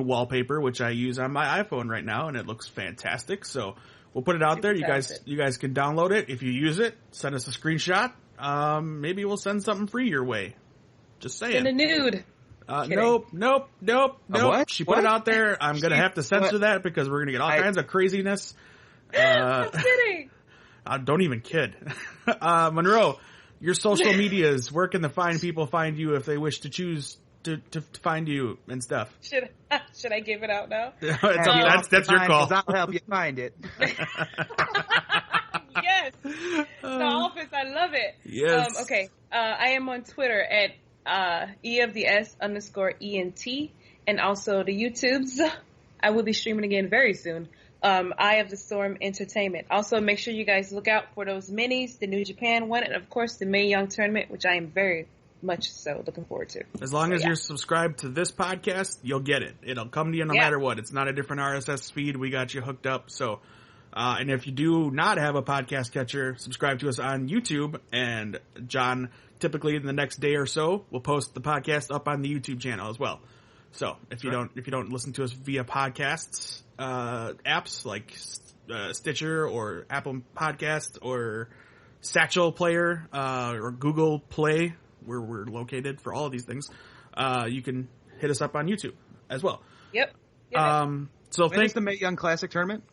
wallpaper, which I use on my iPhone right now, and it looks fantastic. So we'll put it out there. You guys can download it. If you use it, send us a screenshot. Maybe we'll send something free your way. Just saying. Send a nude. Nope. What? She put it out there. I'm going to have to censor that because we're going to get all kinds of craziness. I'm kidding. Don't even kid. Monroe, your social medias, where can the fine people find you if they wish to choose to find you and stuff? Should I give it out now? That's your call. I'll help you find it. Yes. The office, I love it. Yes. Okay. I am on Twitter at @EofTheS_ENT and also the YouTubes. I will be streaming again very soon. Eye of the Storm Entertainment. Also, make sure you guys look out for those minis, the New Japan one, and of course the Mae Young tournament, which I am very much so looking forward to. As long as you're subscribed to this podcast, you'll get it. It'll come to you no matter what. It's not a different RSS feed. We got you hooked up. So, and if you do not have a podcast catcher, subscribe to us on YouTube. And John, typically in the next day or so, will post the podcast up on the YouTube channel as well. So if you don't listen to us via podcasts, apps like Stitcher or Apple Podcast or Satchel Player, or Google Play, where we're located for all of these things, you can hit us up on YouTube as well. Yep. So when is the Mae Young Classic tournament?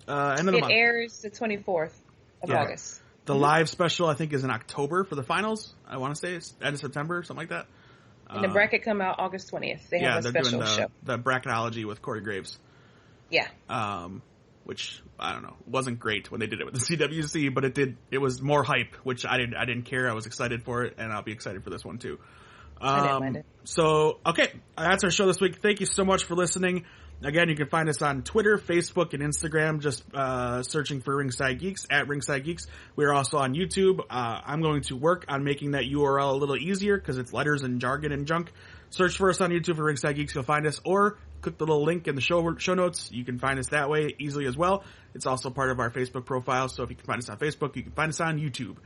End of the month. It airs the 24th of August. The live special, I think, is in October for the finals. I want to say it's end of September, something like that. And the bracket come out August 20th. They have a special show. The bracketology with Corey Graves. Yeah. Which I don't know, wasn't great when they did it with the CWC, but it was more hype, which I didn't care. I was excited for it, and I'll be excited for this one too. I didn't mind it. So okay, that's our show this week. Thank you so much for listening. Again, you can find us on Twitter, Facebook, and Instagram, just searching for Ringside Geeks, @Ringside Geeks. We're also on YouTube. I'm going to work on making that URL a little easier because it's letters and jargon and junk. Search for us on YouTube for Ringside Geeks. You'll find us, or click the little link in the show notes. You can find us that way easily as well. It's also part of our Facebook profile, so if you can find us on Facebook, you can find us on YouTube.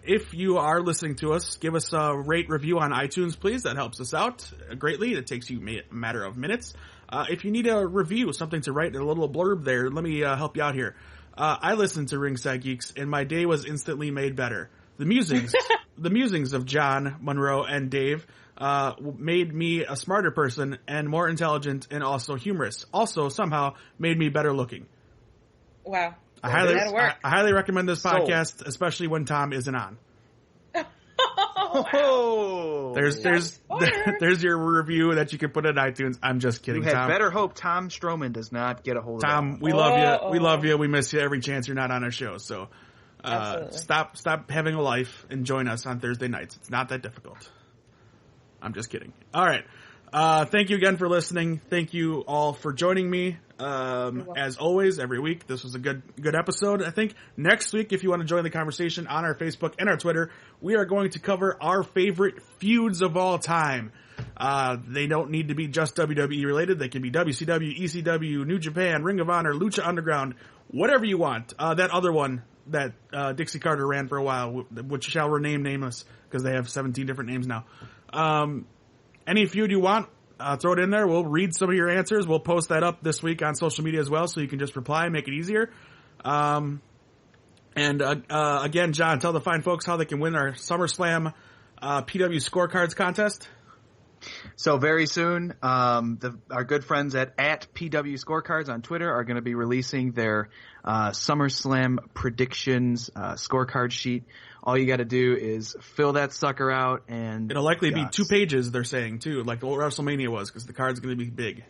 If you are listening to us, give us a rate review on iTunes, please. That helps us out greatly. It takes you a matter of minutes. If you need a review, something to write, a little blurb there, let me help you out here. I listened to Ringside Geeks, and my day was instantly made better. The musings of John, Monroe, and Dave made me a smarter person and more intelligent and also humorous. Also, somehow, made me better looking. Wow. I highly recommend this podcast, especially when Tom isn't on. Oh, there's your review that you can put in iTunes. I'm just kidding. You had Tom. better hope Tom Strowman does not get a hold of Tom, that. we love you. We love you. We miss you every chance you're not on our show. So, Stop having a life and join us on Thursday nights. It's not that difficult. I'm just kidding. All right. Thank you again for listening. Thank you all for joining me. As always, every week, this was a good episode. I think next week, if you want to join the conversation on our Facebook and our Twitter, we are going to cover our favorite feuds of all time. They don't need to be just WWE related. They can be WCW, ECW, New Japan, Ring of Honor, Lucha Underground, whatever you want. That other one that Dixie Carter ran for a while, which shall remain nameless because they have 17 different names now. Any feud you want, throw it in there. We'll read some of your answers. We'll post that up this week on social media as well, so you can just reply and make it easier. Again, John, tell the fine folks how they can win our SummerSlam PW scorecards contest. So very soon, our good friends at PW Scorecards on Twitter are going to be releasing their SummerSlam predictions scorecard sheet. All you got to do is fill that sucker out, and it'll likely be 2 pages. They're saying too, like the old WrestleMania was, because the card's going to be big.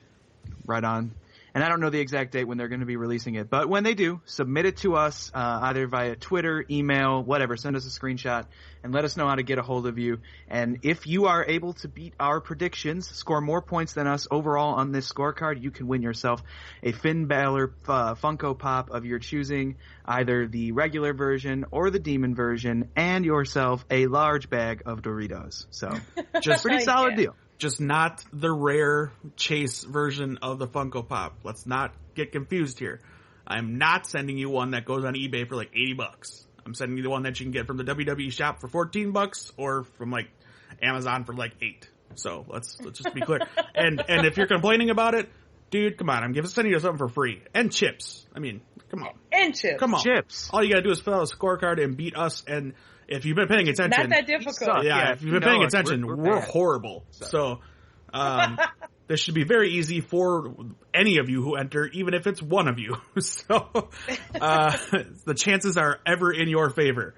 Right on. And I don't know the exact date when they're going to be releasing it, but when they do, submit it to us either via Twitter, email, whatever. Send us a screenshot and let us know how to get a hold of you. And if you are able to beat our predictions, score more points than us overall on this scorecard, you can win yourself a Finn Balor Funko Pop of your choosing, either the regular version or the Demon version, and yourself a large bag of Doritos. So just pretty solid deal. Just not the rare Chase version of the Funko Pop. Let's not get confused here. I'm not sending you one that goes on eBay for like $80. I'm sending you the one that you can get from the WWE shop for $14 or from like Amazon for like $8. So let's just be clear. And if you're complaining about it, dude, come on. I'm sending you something for free. And chips. I mean, come on. And chips. Come on. Chips. All you gotta do is fill out a scorecard and beat us. And if you've been paying attention, not that difficult. Yeah, if you've been paying attention, we're horrible. So, this should be very easy for any of you who enter, even if it's one of you. So, the chances are ever in your favor.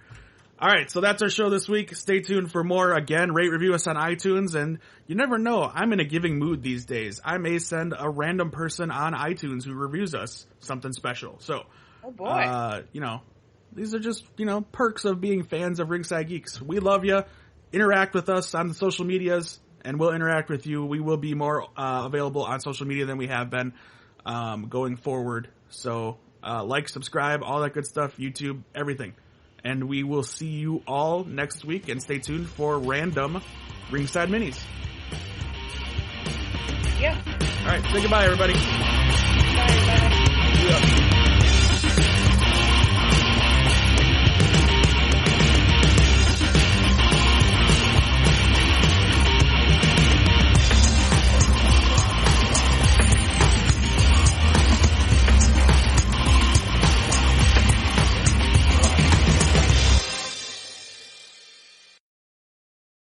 All right, so that's our show this week. Stay tuned for more. Again, rate, review us on iTunes, and you never know. I'm in a giving mood these days. I may send a random person on iTunes who reviews us something special. So, oh boy, these are just, perks of being fans of Ringside Geeks. We love you. Interact with us on the social medias, and we'll interact with you. We will be more available on social media than we have been going forward. So like, subscribe, all that good stuff, YouTube, everything. And we will see you all next week, and stay tuned for random Ringside Minis. Yeah. All right, say goodbye, everybody. Bye. Yeah.